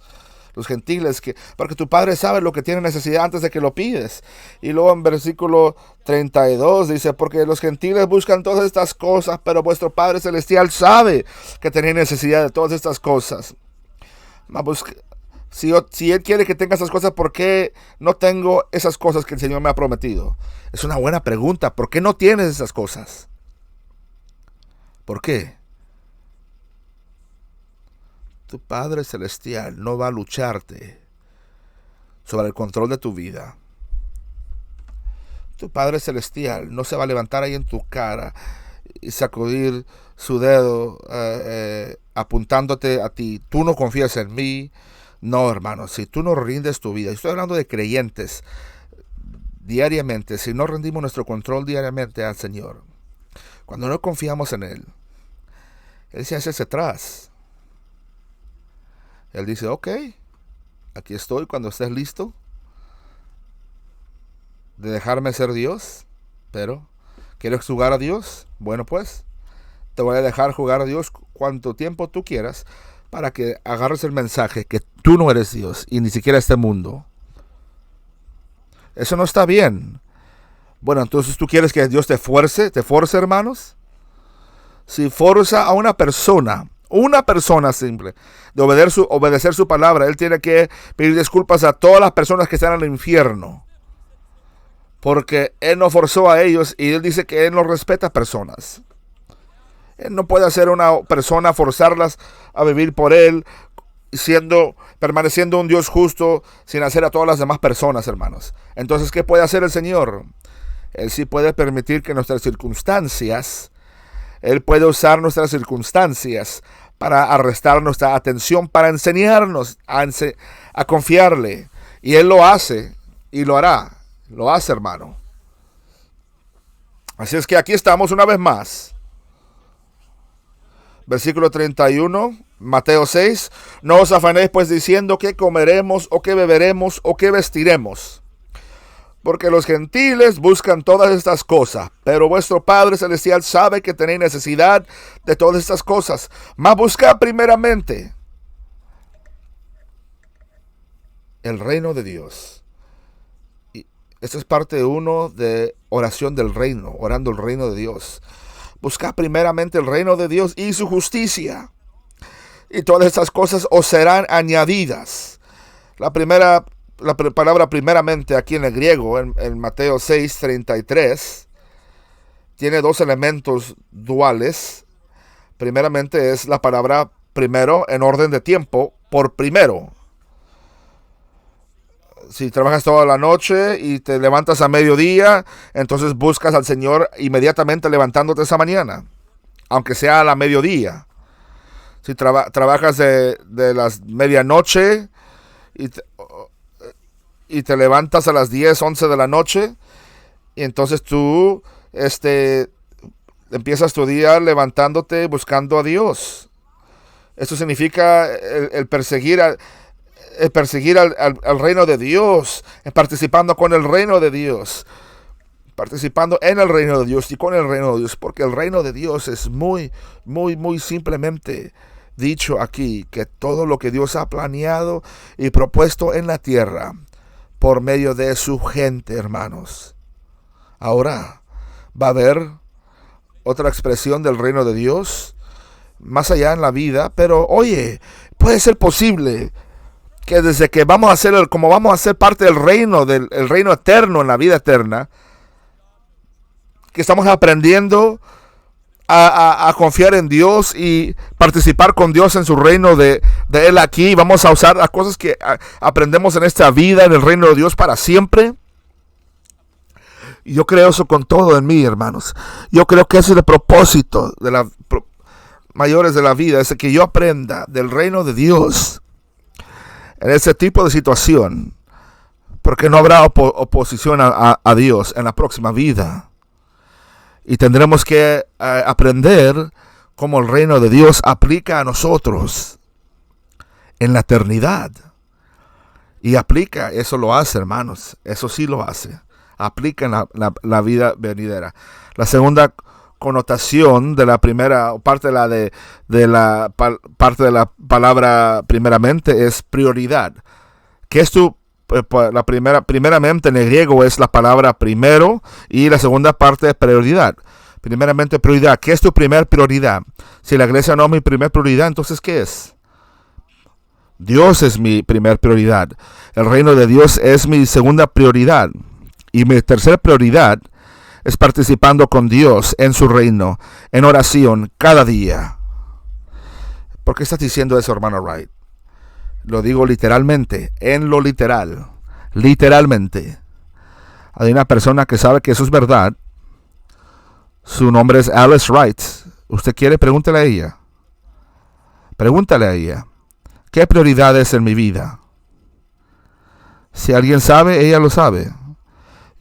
los gentiles, porque tu Padre sabe lo que tiene necesidad antes de que lo pides. Y luego en versículo 32 dice, porque los gentiles buscan todas estas cosas, pero vuestro Padre Celestial sabe que tenéis necesidad de todas estas cosas. Si Él quiere que tenga esas cosas, ¿por qué no tengo esas cosas que el Señor me ha prometido? Es una buena pregunta. ¿Por qué no tienes esas cosas? ¿Por qué? Tu Padre Celestial no va a lucharte sobre el control de tu vida. Tu Padre Celestial no se va a levantar ahí en tu cara y sacudir su dedo apuntándote a ti. Tú no confías en mí. No, hermano, si tú no rindes tu vida, estoy hablando de creyentes diariamente, si no rendimos nuestro control diariamente al Señor, cuando no confiamos en Él se hace hacia atrás. Él dice, ok, aquí estoy cuando estés listo de dejarme ser Dios, pero ¿quieres jugar a Dios? Bueno, pues, te voy a dejar jugar a Dios cuanto tiempo tú quieras para que agarres el mensaje que tú no eres Dios y ni siquiera este mundo. Eso no está bien. Bueno, entonces tú quieres que Dios te force, hermanos. Si forza a una persona simple, de obedecer su palabra, Él tiene que pedir disculpas a todas las personas que están en el infierno. Porque Él no forzó a ellos y Él dice que Él no respeta a personas. Él no puede hacer a una persona, forzarlas a vivir por Él, permaneciendo un Dios justo, sin hacer a todas las demás personas, hermanos. Entonces, ¿qué puede hacer el Señor? Él sí puede permitir que nuestras circunstancias, Él puede usar nuestras circunstancias para arrestar nuestra atención, para enseñarnos a confiarle. Y Él lo hace y lo hará. Lo hace, hermano. Así es que aquí estamos una vez más. Versículo 31, Mateo 6. No os afanéis pues diciendo qué comeremos o qué beberemos o qué vestiremos. Porque los gentiles buscan todas estas cosas, pero vuestro Padre Celestial sabe que tenéis necesidad de todas estas cosas. Mas buscad primeramente el reino de Dios. Y esto es parte 1 de oración del reino, orando el reino de Dios. Buscad primeramente el reino de Dios y su justicia, y todas estas cosas os serán añadidas. La palabra primeramente aquí en el griego, en Mateo 6:33, tiene 2 elementos duales. Primeramente es la palabra primero en orden de tiempo, por primero. Si trabajas toda la noche y te levantas a mediodía, entonces buscas al Señor inmediatamente levantándote esa mañana, aunque sea a la mediodía. Si trabajas de las medianoche y te levantas a las 10, 11 de la noche, y entonces tú empiezas tu día levantándote buscando a Dios. Esto significa el perseguir al reino de Dios, participando con el reino de Dios, participando en el reino de Dios y con el reino de Dios, porque el reino de Dios es muy, muy, muy simplemente dicho aquí, que todo lo que Dios ha planeado y propuesto en la tierra por medio de su gente, hermanos. Ahora va a haber otra expresión del reino de Dios más allá en la vida, pero oye, puede ser posible que desde que vamos a ser parte del reino, el reino eterno, en la vida eterna, que estamos aprendiendo a confiar en Dios y participar con Dios en su reino de Él aquí. Vamos a usar las cosas que aprendemos en esta vida, en el reino de Dios para siempre. Y yo creo eso con todo en mí, hermanos. Yo creo que ese es el propósito mayores de la vida, es que yo aprenda del reino de Dios en ese tipo de situación, Porque no habrá oposición a Dios en la próxima vida. Y tendremos que aprender cómo el reino de Dios aplica a nosotros en la eternidad. Y aplica, eso lo hace, hermanos. Eso sí lo hace. Aplica en la vida venidera. La segunda connotación de la primera parte de la parte de la palabra primeramente es prioridad. ¿Qué es la primeramente en el griego es la palabra primero y la segunda parte es prioridad? Primeramente prioridad. ¿Qué es tu primer prioridad? Si la iglesia no es mi primer prioridad, entonces ¿qué es? Dios es mi primer prioridad. El reino de Dios es mi segunda prioridad. Y mi tercera prioridad es participando con Dios en su reino, en oración, cada día. ¿Por qué estás diciendo eso, hermano Wright? Lo digo literalmente, en lo literal. Literalmente. Hay una persona que sabe que eso es verdad. Su nombre es Alice Wright. ¿Usted quiere? Pregúntale a ella. Pregúntale a ella. ¿Qué prioridades en mi vida? Si alguien sabe, ella lo sabe.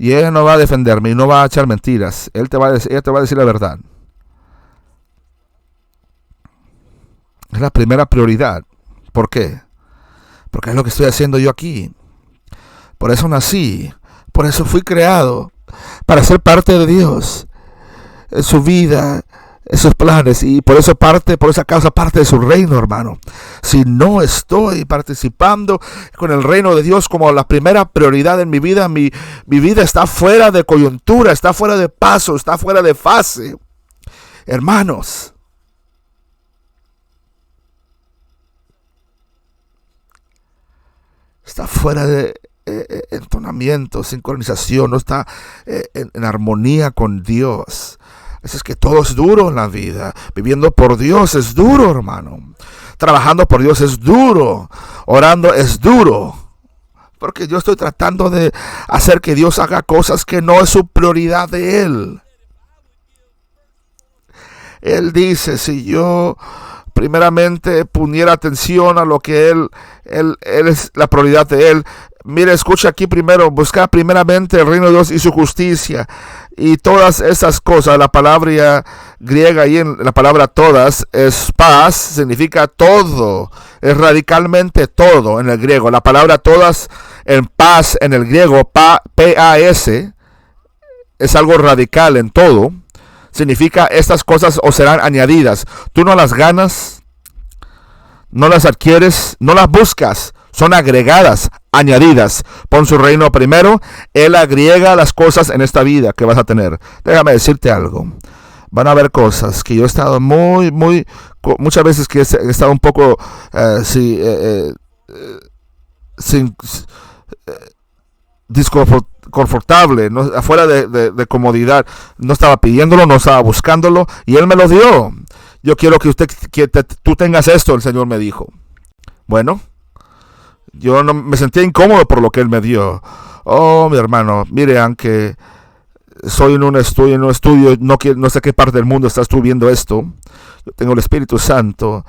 Y ella no va a defenderme y no va a echar mentiras. Ella te va a decir la verdad. Es la primera prioridad. ¿Por qué? Porque es lo que estoy haciendo yo aquí. Por eso nací. Por eso fui creado. Para ser parte de Dios. En su vida. En sus planes. Y por esa causa parte de su reino, hermano. Si no estoy participando con el reino de Dios como la primera prioridad en mi vida, mi vida está fuera de coyuntura, está fuera de paso, está fuera de fase. Hermanos. Está fuera de entonamiento, sincronización, no está en armonía con Dios. Es que todo es duro en la vida. Viviendo por Dios es duro, hermano. Trabajando por Dios es duro. Orando es duro. Porque yo estoy tratando de hacer que Dios haga cosas que no es su prioridad de Él. Él dice, si yo primeramente poniera atención a lo que Él es la prioridad de Él. Mire, escucha aquí primero, buscar primeramente el reino de Dios y su justicia. Y todas esas cosas, la palabra griega ahí en la palabra todas, es paz, significa todo. Es radicalmente todo en el griego. La palabra todas en paz en el griego, P-A-S, es algo radical en todo. Significa estas cosas os serán añadidas. Tú no las ganas, no las adquieres, no las buscas. Son agregadas, añadidas. Pon su reino primero. Él agrega las cosas en esta vida que vas a tener. Déjame decirte algo. Van a haber cosas que yo he estado muchas veces que he estado un poco disconfortable, ¿no? Afuera de comodidad. No estaba pidiéndolo, no estaba buscándolo. Y Él me lo dio. Yo quiero que tú tengas esto, el Señor me dijo. Bueno. Yo no me sentía incómodo por lo que Él me dio. Oh, mi hermano, mire, aunque estoy en un estudio, no sé qué parte del mundo estás tú viendo esto. Yo tengo el Espíritu Santo.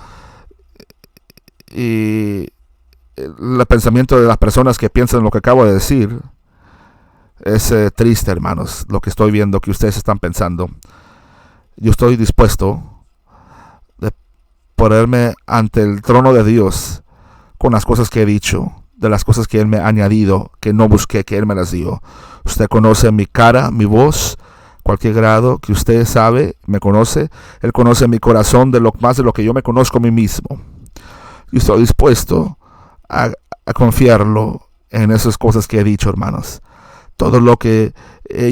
Y el pensamiento de las personas que piensan lo que acabo de decir es triste, hermanos, lo que estoy viendo que ustedes están pensando. Yo estoy dispuesto de ponerme ante el trono de Dios con las cosas que he dicho, de las cosas que Él me ha añadido, que no busqué, que Él me las dio. Usted conoce mi cara, mi voz, cualquier grado que usted sabe, me conoce. Él conoce mi corazón más de lo que yo me conozco a mí mismo. Yo estoy dispuesto a confiarlo en esas cosas que he dicho, hermanos. Todo lo que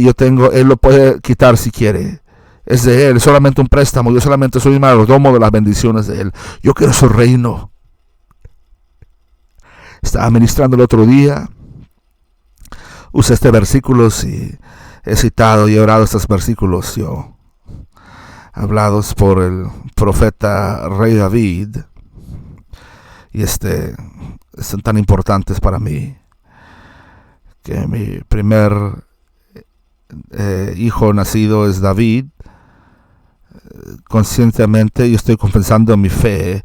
yo tengo, Él lo puede quitar si quiere. Es de Él, solamente un préstamo. Yo solamente soy un mayordomo de las bendiciones de Él. Yo quiero su reino. Estaba ministrando el otro día. Usé este versículo y he citado y he orado estos versículos yo, hablados por el profeta rey David. Y son tan importantes para mí. Que mi primer hijo nacido es David. Conscientemente yo estoy confesando mi fe,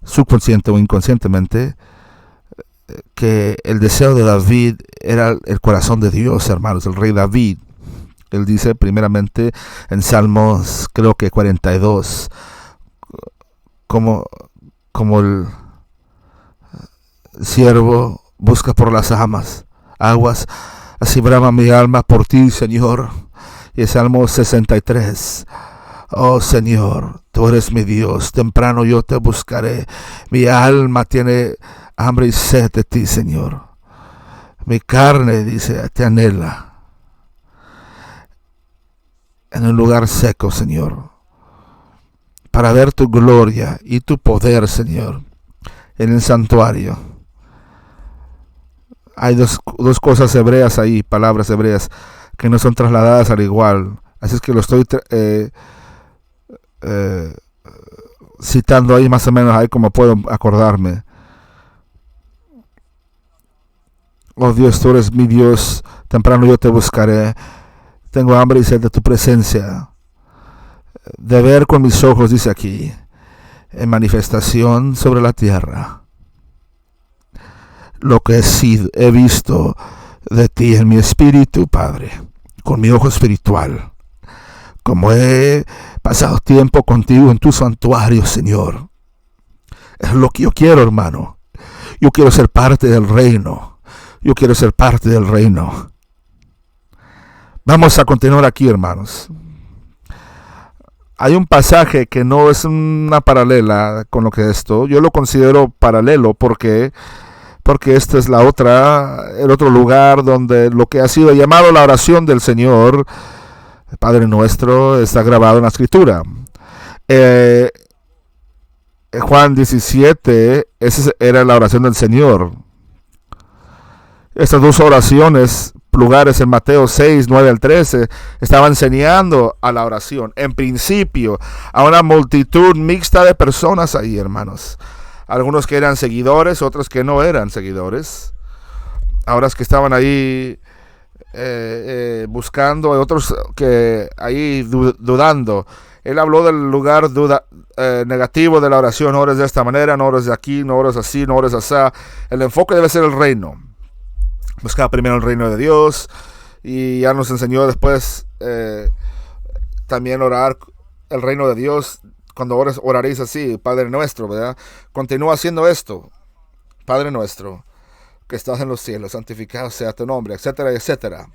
subconsciente o inconscientemente. que el deseo de David era el corazón de Dios, hermanos, el rey David. Él dice primeramente en Salmos, creo que 42, como el siervo busca por las aguas, así brama mi alma por ti, Señor. Y el Salmo 63, oh Señor, tú eres mi Dios, temprano yo te buscaré. Mi alma tiene hambre y sed de ti, Señor. Mi carne, dice, te anhela en un lugar seco, Señor, para ver tu gloria y tu poder, Señor, en el santuario. Hay dos cosas hebreas ahí, palabras hebreas, que no son trasladadas al igual. Así es que lo estoy citando ahí más o menos, ahí como puedo acordarme. Oh Dios, tú eres mi Dios, temprano yo te buscaré. Tengo hambre y sed de tu presencia, de ver con mis ojos, dice aquí, en manifestación sobre la tierra, lo que he visto de ti en mi espíritu, Padre, con mi ojo espiritual, como he pasado tiempo contigo en tu santuario, Señor. Es lo que yo quiero, hermano. Yo quiero ser parte del reino. Yo quiero ser parte del reino. Vamos a continuar aquí, hermanos. Hay un pasaje que no es una paralela con lo que esto. Yo lo considero paralelo porque este es el otro lugar donde lo que ha sido llamado la oración del Señor, Padre Nuestro, está grabado en la Escritura. Juan 17, esa era la oración del Señor. Estas dos oraciones, lugares en Mateo 6, 9 al 13, estaba enseñando a la oración. En principio, a una multitud mixta de personas ahí, hermanos. Algunos que eran seguidores, otros que no eran seguidores. Ahora es que estaban ahí buscando, otros que ahí dudando. Él habló del lugar negativo de la oración. No ores de esta manera, no ores de aquí, no ores así, no ores así. El enfoque debe ser el reino. Buscaba primero el reino de Dios, y ya nos enseñó después también orar el reino de Dios. Cuando oraréis así, Padre Nuestro, ¿verdad? Continúa haciendo esto. Padre Nuestro, que estás en los cielos, santificado sea tu nombre, etcétera, etcétera.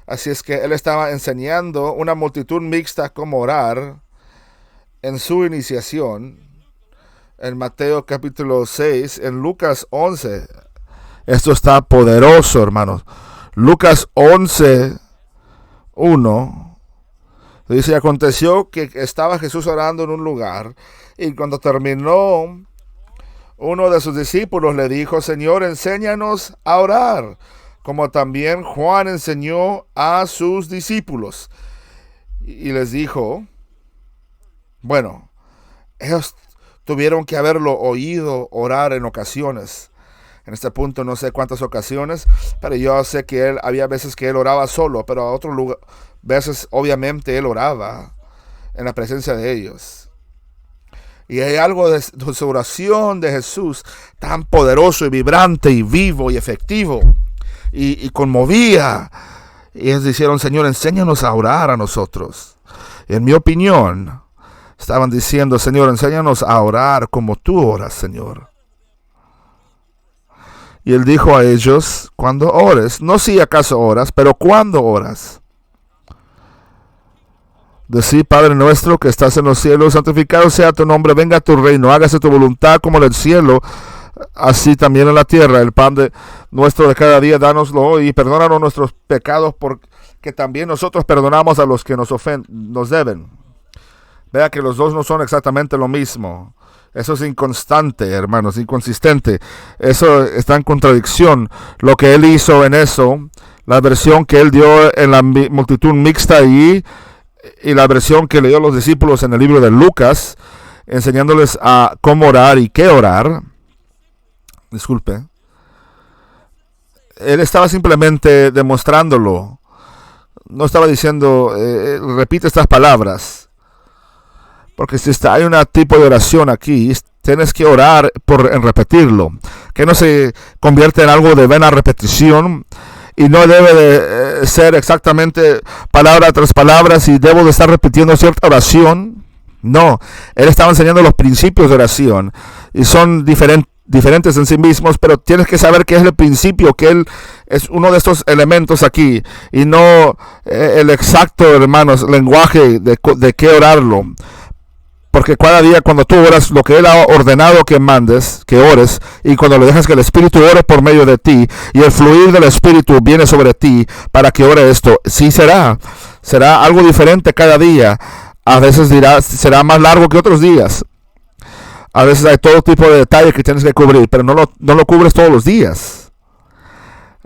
Así es que él estaba enseñando una multitud mixta cómo orar en su iniciación. En Mateo capítulo 6, en Lucas 11. Esto está poderoso, hermanos. Lucas 11, 1. Dice, aconteció que estaba Jesús orando en un lugar, y cuando terminó, uno de sus discípulos le dijo, Señor, enséñanos a orar, como también Juan enseñó a sus discípulos. Y les dijo, bueno, ellos tuvieron que haberlo oído orar en ocasiones. En este punto no sé cuántas ocasiones, pero yo sé que había veces que él oraba solo, pero a otros veces obviamente él oraba en la presencia de ellos. Y hay algo de su oración de Jesús tan poderoso y vibrante y vivo y efectivo y conmovía. Y ellos dijeron, Señor, enséñanos a orar a nosotros. Y en mi opinión, estaban diciendo, Señor, enséñanos a orar como tú oras, Señor. Y él dijo a ellos, cuando ores, no si acaso oras, pero cuando oras. Decí, Padre nuestro que estás en los cielos, santificado sea tu nombre, venga tu reino, hágase tu voluntad como en el cielo, así también en la tierra. El pan nuestro de cada día, dánoslo hoy, y perdónanos nuestros pecados, porque también nosotros perdonamos a los que nos deben. Vea que los dos no son exactamente lo mismo. Eso es inconstante, hermanos, inconsistente. Eso está en contradicción. Lo que él hizo en eso, la versión que él dio en la multitud mixta allí, y la versión que le dio a los discípulos en el libro de Lucas, enseñándoles a cómo orar y qué orar. Disculpe. Él estaba simplemente demostrándolo. No estaba diciendo, repite estas palabras. Porque si hay un tipo de oración aquí, Tienes que orar en repetirlo, que no se convierte en algo de vana repetición, y no debe de ser exactamente palabra tras palabra si debo de estar repitiendo cierta oración. No, él estaba enseñando los principios de oración y son diferentes en sí mismos, pero tienes que saber que es el principio, que él es uno de estos elementos aquí y no el exacto, hermanos, lenguaje de qué orarlo. Porque cada día cuando tú oras lo que Él ha ordenado que mandes, que ores, y cuando le dejas que el Espíritu ore por medio de ti, y el fluir del Espíritu viene sobre ti para que ore esto, sí será algo diferente cada día. A veces será más largo que otros días. A veces hay todo tipo de detalles que tienes que cubrir, pero no lo cubres todos los días.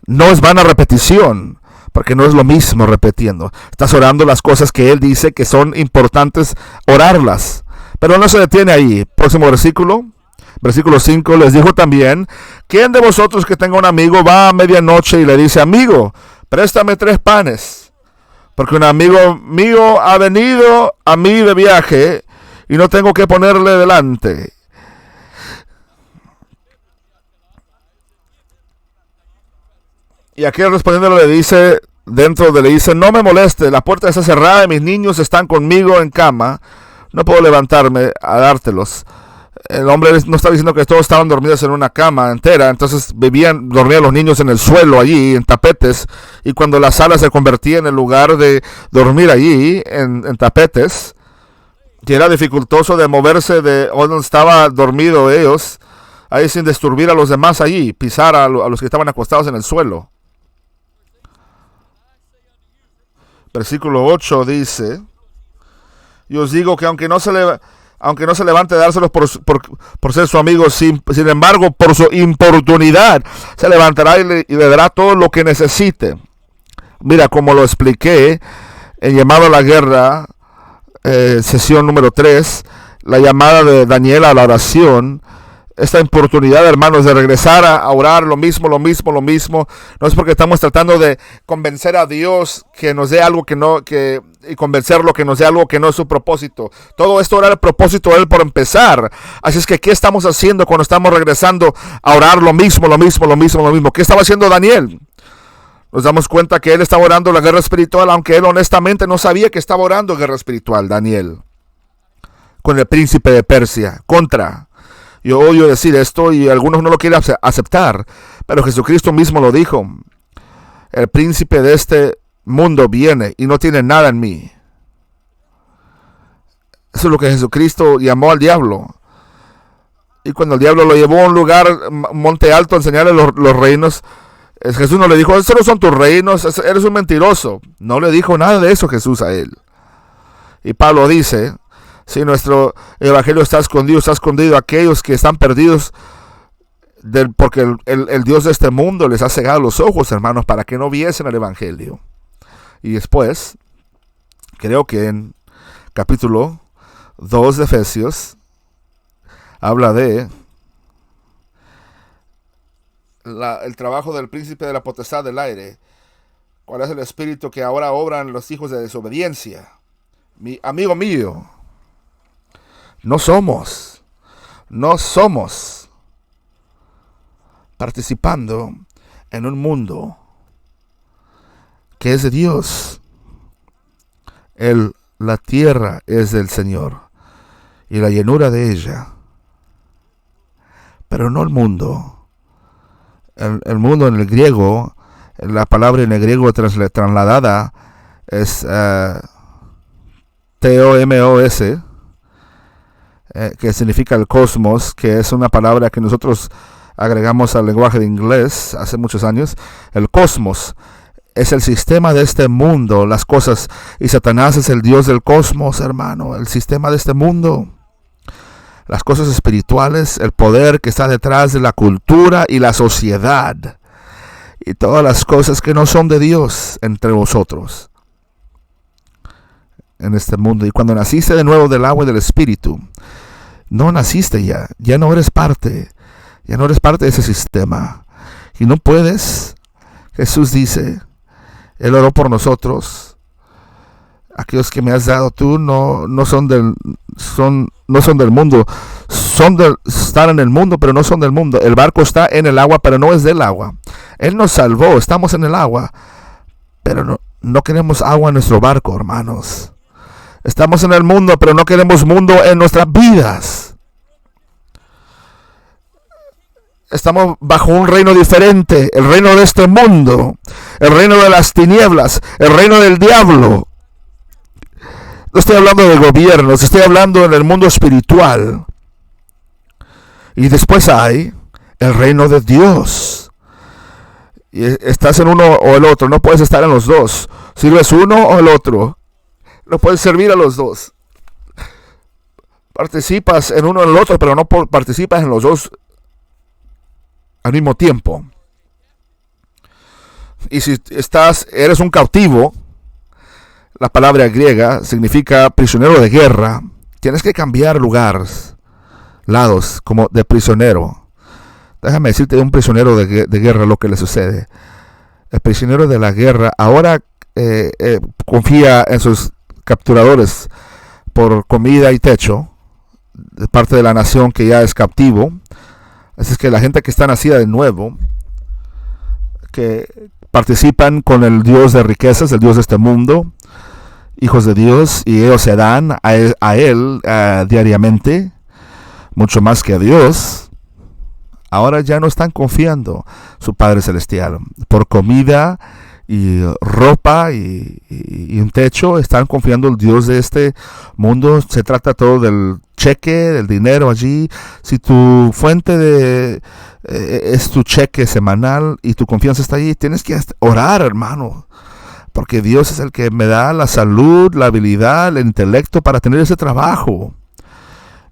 No es vana repetición, porque no es lo mismo repitiendo. Estás orando las cosas que Él dice que son importantes orarlas. Pero no se detiene ahí. Próximo versículo, versículo 5, les dijo también: ¿quién de vosotros que tenga un amigo va a medianoche y le dice: amigo, préstame 3 panes? Porque un amigo mío ha venido a mí de viaje y no tengo que ponerle delante. Y aquel respondiendo le dice, no me moleste, la puerta está cerrada y mis niños están conmigo en cama. No puedo levantarme a dártelos. El hombre no está diciendo que todos estaban dormidos en una cama entera. Entonces dormían los niños en el suelo allí, en tapetes. Y cuando la sala se convertía en el lugar de dormir allí, en tapetes, que era dificultoso de moverse de donde estaba dormido ellos, ahí sin disturbir a los demás allí, pisar a los que estaban acostados en el suelo. Versículo 8 dice: y os digo que aunque no se levante a dárselos por ser su amigo, sin embargo, por su importunidad, se levantará y le dará todo lo que necesite. Mira, como lo expliqué en Llamado a la Guerra, sesión número 3, la llamada de Daniel a la oración, esta oportunidad, hermanos, de regresar a orar lo mismo, no es porque estamos tratando de convencer a Dios que nos dé algo y convencerlo que nos dé algo que no es su propósito. Todo esto era el propósito de Él por empezar. Así es que, ¿qué estamos haciendo cuando estamos regresando a orar lo mismo? ¿Qué estaba haciendo Daniel? Nos damos cuenta que él estaba orando la guerra espiritual, aunque él honestamente no sabía que estaba orando guerra espiritual, Daniel, con el príncipe de Persia, contra. Yo oigo decir esto y algunos no lo quieren aceptar, pero Jesucristo mismo lo dijo: el príncipe de este mundo viene y no tiene nada en mí. Eso es lo que Jesucristo llamó al diablo. Y cuando el diablo lo llevó a un lugar, monte alto, a enseñarle los reinos, Jesús no le dijo: esos no son tus reinos, eres un mentiroso. No le dijo nada de eso Jesús a él. Y Pablo dice: si nuestro evangelio está escondido a aquellos que están perdidos, porque el Dios de este mundo les ha cegado los ojos, hermanos, para que no viesen el evangelio. Y después, creo que en capítulo 2 de Efesios, habla de el trabajo del príncipe de la potestad del aire. ¿Cuál es el espíritu que ahora obran los hijos de desobediencia? Amigo mío, no somos participando en un mundo que es de Dios. La tierra es del Señor y la llenura de ella, pero no el mundo. El mundo en el griego, la palabra en el griego trasladada es Theomos, que significa el cosmos, que es una palabra que nosotros agregamos al lenguaje de inglés hace muchos años. El cosmos es el sistema de este mundo, las cosas, y Satanás es el dios del cosmos, hermano, el sistema de este mundo. Las cosas espirituales, el poder que está detrás de la cultura y la sociedad, y todas las cosas que no son de Dios entre vosotros en este mundo. Y cuando naciste de nuevo del agua y del espíritu, no naciste ya no eres parte de ese sistema, y no puedes. Jesús dice, Él oró por nosotros, Aquellos que me has dado tú no son del mundo. Están en el mundo, pero no son del mundo. El barco está en el agua, pero no es del agua. Él nos salvó, estamos en el agua, pero no queremos agua en nuestro barco, hermanos. Estamos en el mundo, pero no queremos mundo en nuestras vidas. Estamos bajo un reino diferente, el reino de este mundo, el reino de las tinieblas, el reino del diablo. No estoy hablando de gobiernos, estoy hablando en el mundo espiritual. Y después hay el reino de Dios. Y estás en uno o el otro, no puedes estar en los dos. Sirves uno o el otro. No puedes servir a los dos. Participas en uno o en el otro, pero no participas en los dos al mismo tiempo. Y si eres un cautivo, la palabra griega significa prisionero de guerra. Tienes que cambiar lados, como de prisionero. Déjame decirte, un prisionero de guerra lo que le sucede. El prisionero de la guerra ahora confía en sus capturadores por comida y techo, de parte de la nación que ya es cautivo. Así es que la gente que está nacida de nuevo, que participan con el Dios de riquezas, el Dios de este mundo, hijos de Dios, y ellos se dan a él diariamente, mucho más que a Dios. Ahora ya no están confiando su Padre Celestial por comida y ropa y un techo. Están confiando el Dios de este mundo. Se trata todo del cheque, del dinero allí. Si tu fuente es tu cheque semanal y tu confianza está allí, tienes que orar, hermano, porque Dios es el que me da la salud, la habilidad, el intelecto para tener ese trabajo.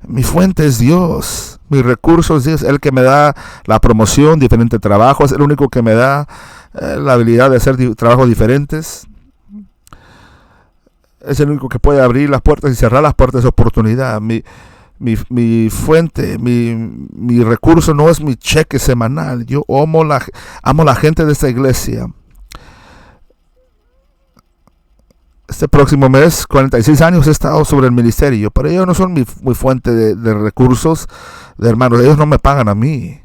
Mi fuente es Dios, mi recurso es Dios, el que me da la promoción, diferentes trabajos, el único que me da la habilidad de hacer trabajos diferentes. Es el único que puede abrir las puertas y cerrar las puertas de oportunidad. Mi fuente, mi recurso no es mi cheque semanal. Yo amo la gente de esta iglesia. Este próximo mes, 46 años he estado sobre el ministerio, pero ellos no son mi fuente de recursos, de hermanos. Ellos no me pagan a mí.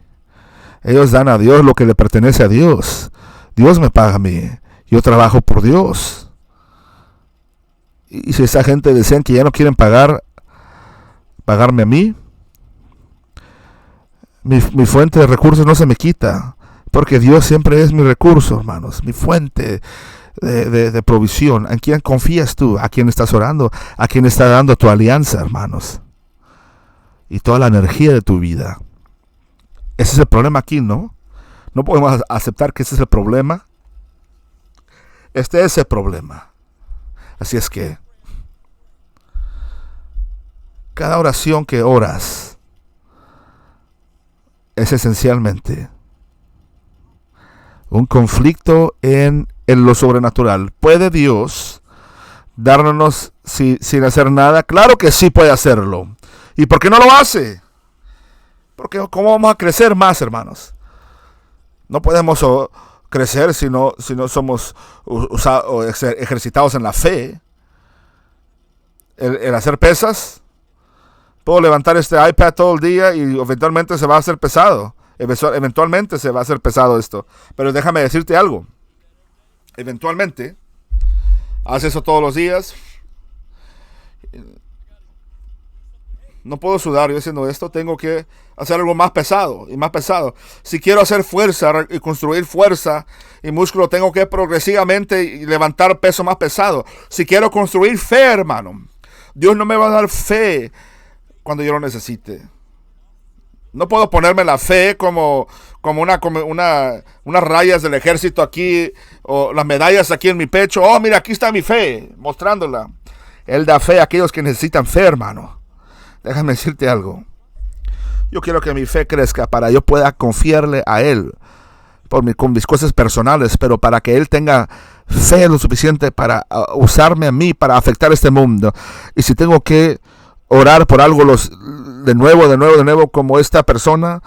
Ellos dan a Dios lo que le pertenece a Dios. Dios me paga a mí. Yo trabajo por Dios. Y si esa gente decían que ya no quieren pagarme a mí, mi fuente de recursos no se me quita, porque Dios siempre es mi recurso, hermanos, mi fuente de provisión. ¿En quién confías tú? ¿A quién estás orando? ¿A quién está dando tu alianza, hermanos? Y toda la energía de tu vida. Ese es el problema aquí, ¿no? No podemos aceptar que ese es el problema. Este es el problema. Así es que cada oración que oras es esencialmente un conflicto en lo sobrenatural. ¿Puede Dios darnos sin hacer nada? Claro que sí puede hacerlo. ¿Y por qué no lo hace? Porque ¿cómo vamos a crecer más, hermanos? No podemos crecer si no somos ejercitados en la fe. El hacer pesas. Puedo levantar este iPad todo el día y eventualmente se va a hacer pesado. Eventualmente se va a hacer pesado esto. Pero déjame decirte algo. Eventualmente, haz eso todos los días. No puedo sudar yo haciendo esto. Tengo que hacer algo más pesado y más pesado. Si quiero hacer fuerza y construir fuerza y músculo, tengo que progresivamente levantar peso más pesado. Si quiero construir fe, hermano, Dios no me va a dar fe cuando yo lo necesite. No puedo ponerme la fe como unas rayas del ejército aquí, o las medallas aquí en mi pecho. Oh, mira, aquí está mi fe, mostrándola. Él da fe a aquellos que necesitan fe, hermano. Déjame decirte algo. Yo quiero que mi fe crezca para yo pueda confiarle a Él con mis cosas personales, pero para que Él tenga fe lo suficiente para usarme a mí para afectar este mundo. Y si tengo que orar por algo de nuevo como esta persona,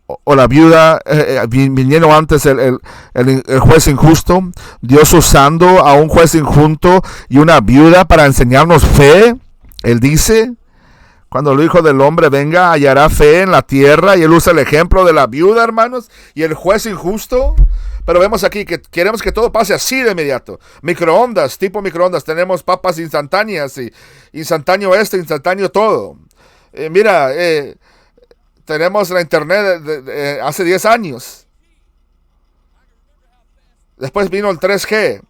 o la viuda, viniendo antes el juez injusto, Dios usando a un juez injusto y una viuda para enseñarnos fe. Él dice, cuando el Hijo del Hombre venga, hallará fe en la tierra, y él usa el ejemplo de la viuda, hermanos, y el juez injusto. Pero vemos aquí que queremos que todo pase así de inmediato. Microondas, tipo microondas, tenemos papas instantáneas, y instantáneo instantáneo todo. Mira, tenemos la internet hace 10 años. Después vino el 3G.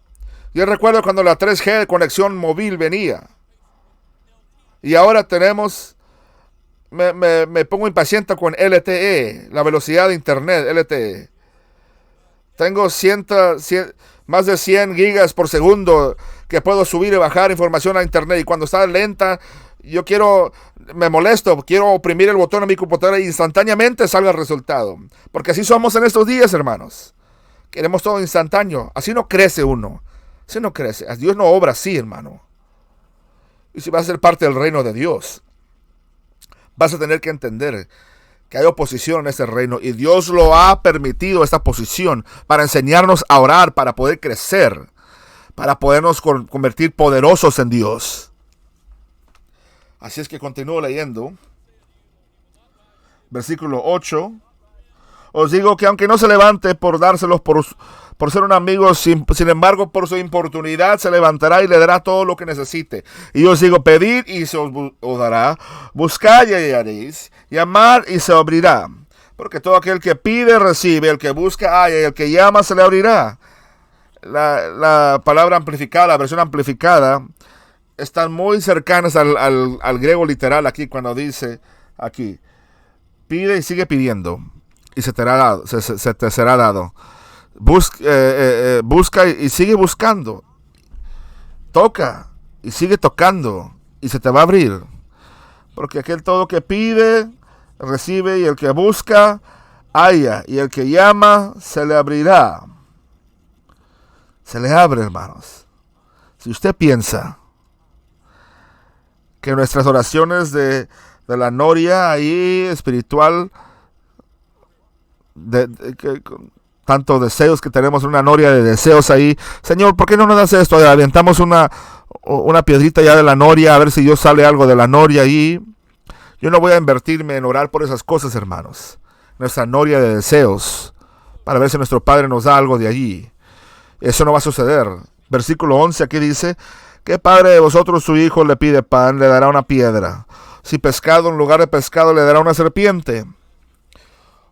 Yo recuerdo cuando la 3G de conexión móvil venía. Y ahora tenemos, me pongo impaciente con LTE, la velocidad de internet, LTE. Tengo más de 100 gigas por segundo que puedo subir y bajar información a internet. Y cuando está lenta, me molesto, quiero oprimir el botón a mi computadora e instantáneamente salga el resultado. Porque así somos en estos días, hermanos. Queremos todo instantáneo. Así no crece uno. Así no crece. Dios no obra así, hermano. Y si vas a ser parte del reino de Dios, vas a tener que entender que hay oposición en ese reino, y Dios lo ha permitido, esta posición, para enseñarnos a orar, para poder crecer, para podernos convertir poderosos en Dios. Así es que continúo leyendo. Versículo 8. Os digo que aunque no se levante por dárselos por ser un amigo, sin embargo, por su importunidad se levantará y le dará todo lo que necesite. Y os digo, pedid y se os dará, buscad y hallaréis, llamad y se abrirá. Porque todo aquel que pide, recibe, el que busca, halla, y el que llama, se le abrirá. La palabra amplificada, la versión amplificada, están muy cercanas al griego literal aquí, cuando dice aquí, pide y sigue pidiendo, y se te será dado. Busca y sigue buscando. Toca y sigue tocando, y se te va a abrir. Porque aquel todo que pide, recibe, y el que busca, halla, y el que llama, se le abrirá. Se le abre, hermanos. Si usted piensa que nuestras oraciones de la noria ahí espiritual, tantos deseos que tenemos, una noria de deseos ahí, Señor, ¿por qué no nos das esto? Aventamos una piedrita ya de la noria, a ver si Dios sale algo de la noria ahí. Yo no voy a invertirme en orar por esas cosas, hermanos. Nuestra noria de deseos, para ver si nuestro Padre nos da algo de allí. Eso no va a suceder. Versículo 11 aquí dice, ¿qué padre de vosotros su hijo le pide pan, le dará una piedra? Si pescado, en lugar de pescado, le dará una serpiente.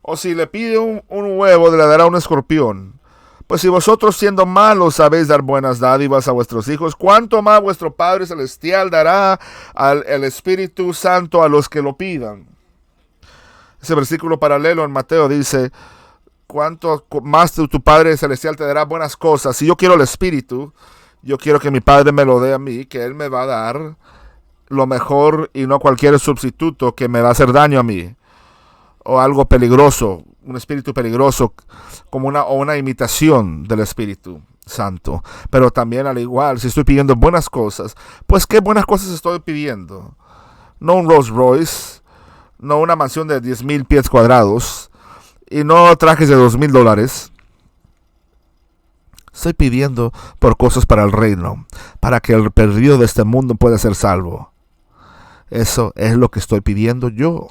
O si le pide un huevo, le dará un escorpión. Pues si vosotros, siendo malos, sabéis dar buenas dádivas a vuestros hijos, ¿cuánto más vuestro Padre Celestial dará el Espíritu Santo a los que lo pidan? Ese versículo paralelo en Mateo dice, ¿cuánto más tu Padre Celestial te dará buenas cosas? Si yo quiero el Espíritu, yo quiero que mi Padre me lo dé a mí, que Él me va a dar lo mejor y no cualquier sustituto que me va a hacer daño a mí. O algo peligroso, un espíritu peligroso, como una imitación del Espíritu Santo. Pero también al igual, si estoy pidiendo buenas cosas, pues ¿qué buenas cosas estoy pidiendo? No un Rolls Royce, no una mansión de 10,000 pies cuadrados, y no trajes de $2,000. Estoy pidiendo por cosas para el reino, para que el perdido de este mundo pueda ser salvo. Eso es lo que estoy pidiendo yo.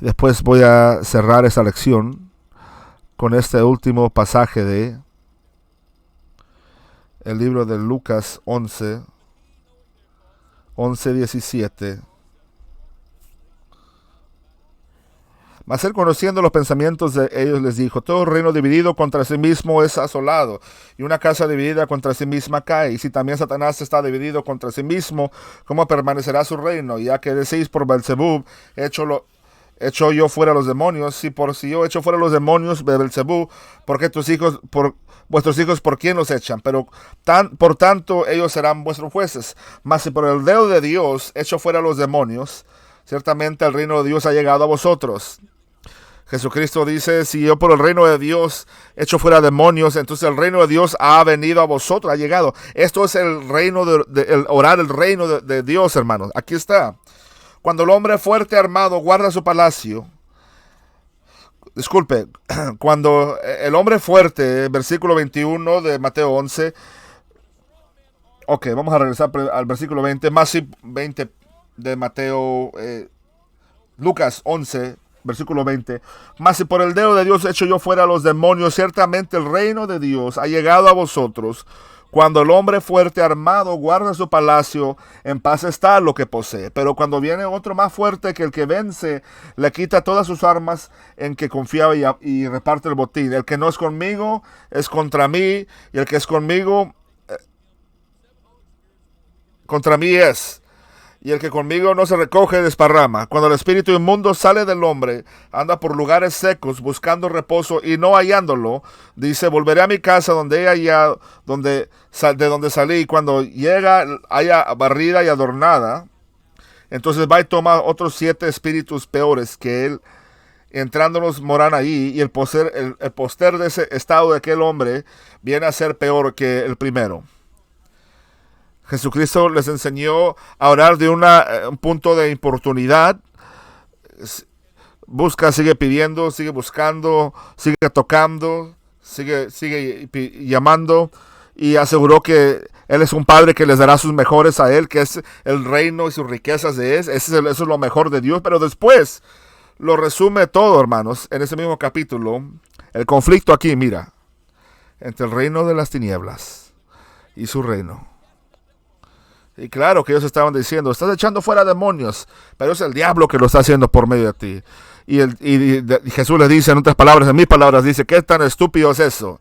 Después voy a cerrar esta lección con este último pasaje de el libro de Lucas 11:17. Mas él, conociendo los pensamientos de ellos, les dijo, todo reino dividido contra sí mismo es asolado, y una casa dividida contra sí misma cae. Y si también Satanás está dividido contra sí mismo, ¿cómo permanecerá su reino? Ya que decís, por Beelzebub echo yo fuera los demonios. Si yo echo fuera los demonios de Beelzebub, ¿por qué vuestros hijos por quién los echan? Pero por tanto ellos serán vuestros jueces. Mas si por el dedo de Dios echo fuera los demonios, ciertamente el reino de Dios ha llegado a vosotros. Jesucristo dice, si yo por el reino de Dios echo fuera demonios, entonces el reino de Dios ha venido a vosotros, ha llegado. Esto es el reino el orar el reino de Dios, hermanos. Aquí está. Cuando el hombre fuerte armado guarda su palacio, disculpe, cuando el hombre fuerte, versículo 21 de Mateo 11, ok, vamos a regresar al versículo 20, más si 20 de Mateo, Lucas 11, versículo 20. Mas si por el dedo de Dios echo yo fuera a los demonios, ciertamente el reino de Dios ha llegado a vosotros. Cuando el hombre fuerte armado guarda su palacio, en paz está lo que posee. Pero cuando viene otro más fuerte que el que vence, le quita todas sus armas en que confiaba y reparte el botín. El que no es conmigo es contra mí, y el que es conmigo, contra mí es. Y el que conmigo no se recoge desparrama. Cuando el espíritu inmundo sale del hombre, anda por lugares secos buscando reposo y no hallándolo, dice, volveré a mi casa donde de donde salí. Y cuando llega, haya barrida y adornada, entonces va y toma otros 7 espíritus peores que él, entrándolos moran allí. Y el poster de ese estado de aquel hombre viene a ser peor que el primero. Jesucristo les enseñó a orar de un punto de importunidad. Busca, sigue pidiendo, sigue buscando, sigue tocando, sigue llamando, y aseguró que Él es un Padre que les dará sus mejores a Él, que es el reino y sus riquezas de Él. Eso es lo mejor de Dios. Pero después lo resume todo, hermanos, en ese mismo capítulo. El conflicto aquí, mira, entre el reino de las tinieblas y su reino. Y claro que ellos estaban diciendo, estás echando fuera demonios, pero es el diablo que lo está haciendo por medio de ti. Y Jesús les dice en otras palabras, en mis palabras, dice, ¿qué tan estúpido es eso?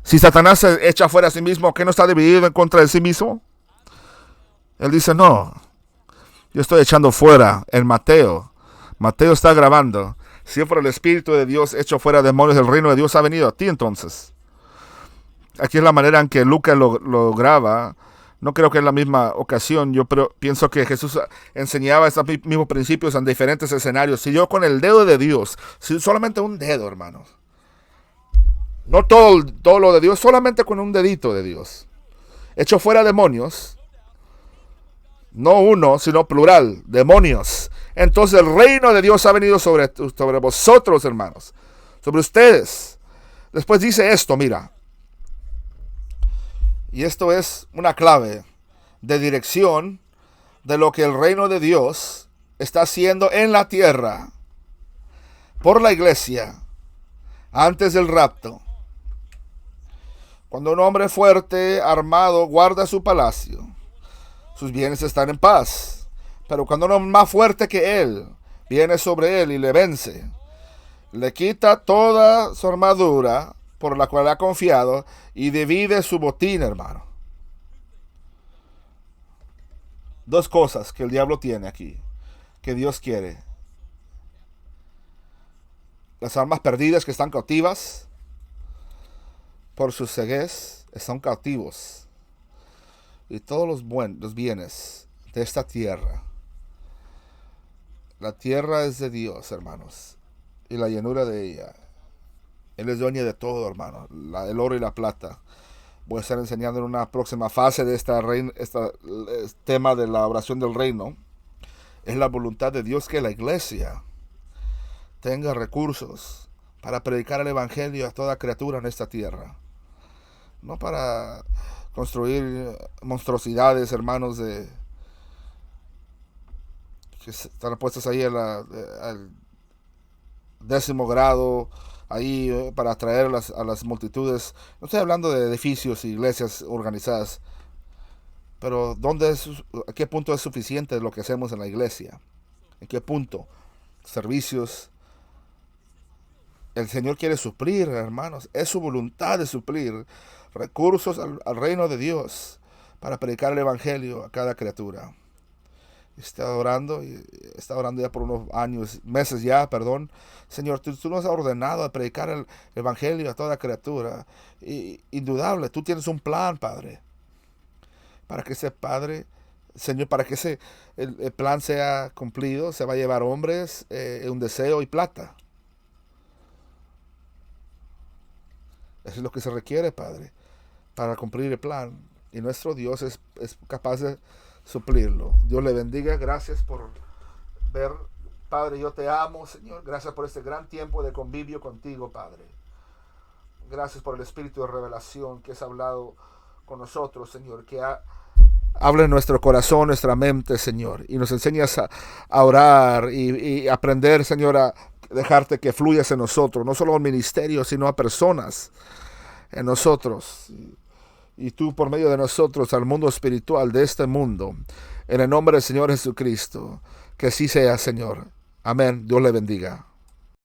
Si Satanás se echa fuera a sí mismo, ¿qué no está dividido en contra de sí mismo? Él dice, no, yo estoy echando fuera en Mateo. Mateo está grabando. Si por el Espíritu de Dios echo fuera demonios, el reino de Dios ha venido a ti entonces. Aquí es la manera en que Lucas lo graba. No creo que en la misma ocasión, pienso que Jesús enseñaba estos mismos principios en diferentes escenarios. Si yo con el dedo de Dios, si solamente un dedo, hermanos, no todo lo de Dios, solamente con un dedito de Dios, echo fuera demonios, no uno, sino plural, demonios. Entonces el reino de Dios ha venido sobre vosotros, hermanos, sobre ustedes. Después dice esto, mira. Y esto es una clave de dirección de lo que el reino de Dios está haciendo en la tierra por la iglesia antes del rapto. Cuando un hombre fuerte, armado, guarda su palacio, sus bienes están en paz. Pero cuando uno más fuerte que él viene sobre él y le vence, le quita toda su armadura por la cual ha confiado y divide su botín, hermano. 2 cosas que el diablo tiene aquí, que Dios quiere. Las almas perdidas que están cautivas por su ceguez, están cautivos. Y todos los bienes de esta tierra. La tierra es de Dios, hermanos, y la llenura de ella. Él es dueño de todo, hermano. El oro y la plata. Voy a estar enseñando en una próxima fase de este tema de la oración del reino. Es la voluntad de Dios que la iglesia tenga recursos para predicar el evangelio a toda criatura en esta tierra. No para construir monstruosidades, hermanos, que están puestas ahí al 10º grado, ahí para atraer a las multitudes. No estoy hablando de edificios y iglesias organizadas, pero ¿a qué punto es suficiente lo que hacemos en la iglesia? ¿En qué punto? Servicios. El Señor quiere suplir, hermanos, es su voluntad de suplir recursos al reino de Dios para predicar el evangelio a cada criatura. Está orando ya por unos meses ya, perdón. Señor, tú nos has ordenado a predicar el evangelio a toda criatura. Indudable, tú tienes un plan, Padre. Para que ese Padre, Señor, para que el plan sea cumplido, se va a llevar hombres, un deseo y plata. Eso es lo que se requiere, Padre, para cumplir el plan. Y nuestro Dios es capaz de suplirlo. Dios le bendiga. Gracias por ver Padre, yo te amo, Señor. Gracias por este gran tiempo de convivio contigo, Padre. Gracias por el espíritu de revelación que has hablado con nosotros, Señor. Habla en nuestro corazón, nuestra mente, Señor. Y nos enseñas a orar y aprender, Señor, a dejarte que fluyas en nosotros. No solo al ministerio, sino a personas en nosotros. Y tú por medio de nosotros al mundo espiritual de este mundo. En el nombre del Señor Jesucristo. Que así sea, Señor. Amén. Dios le bendiga.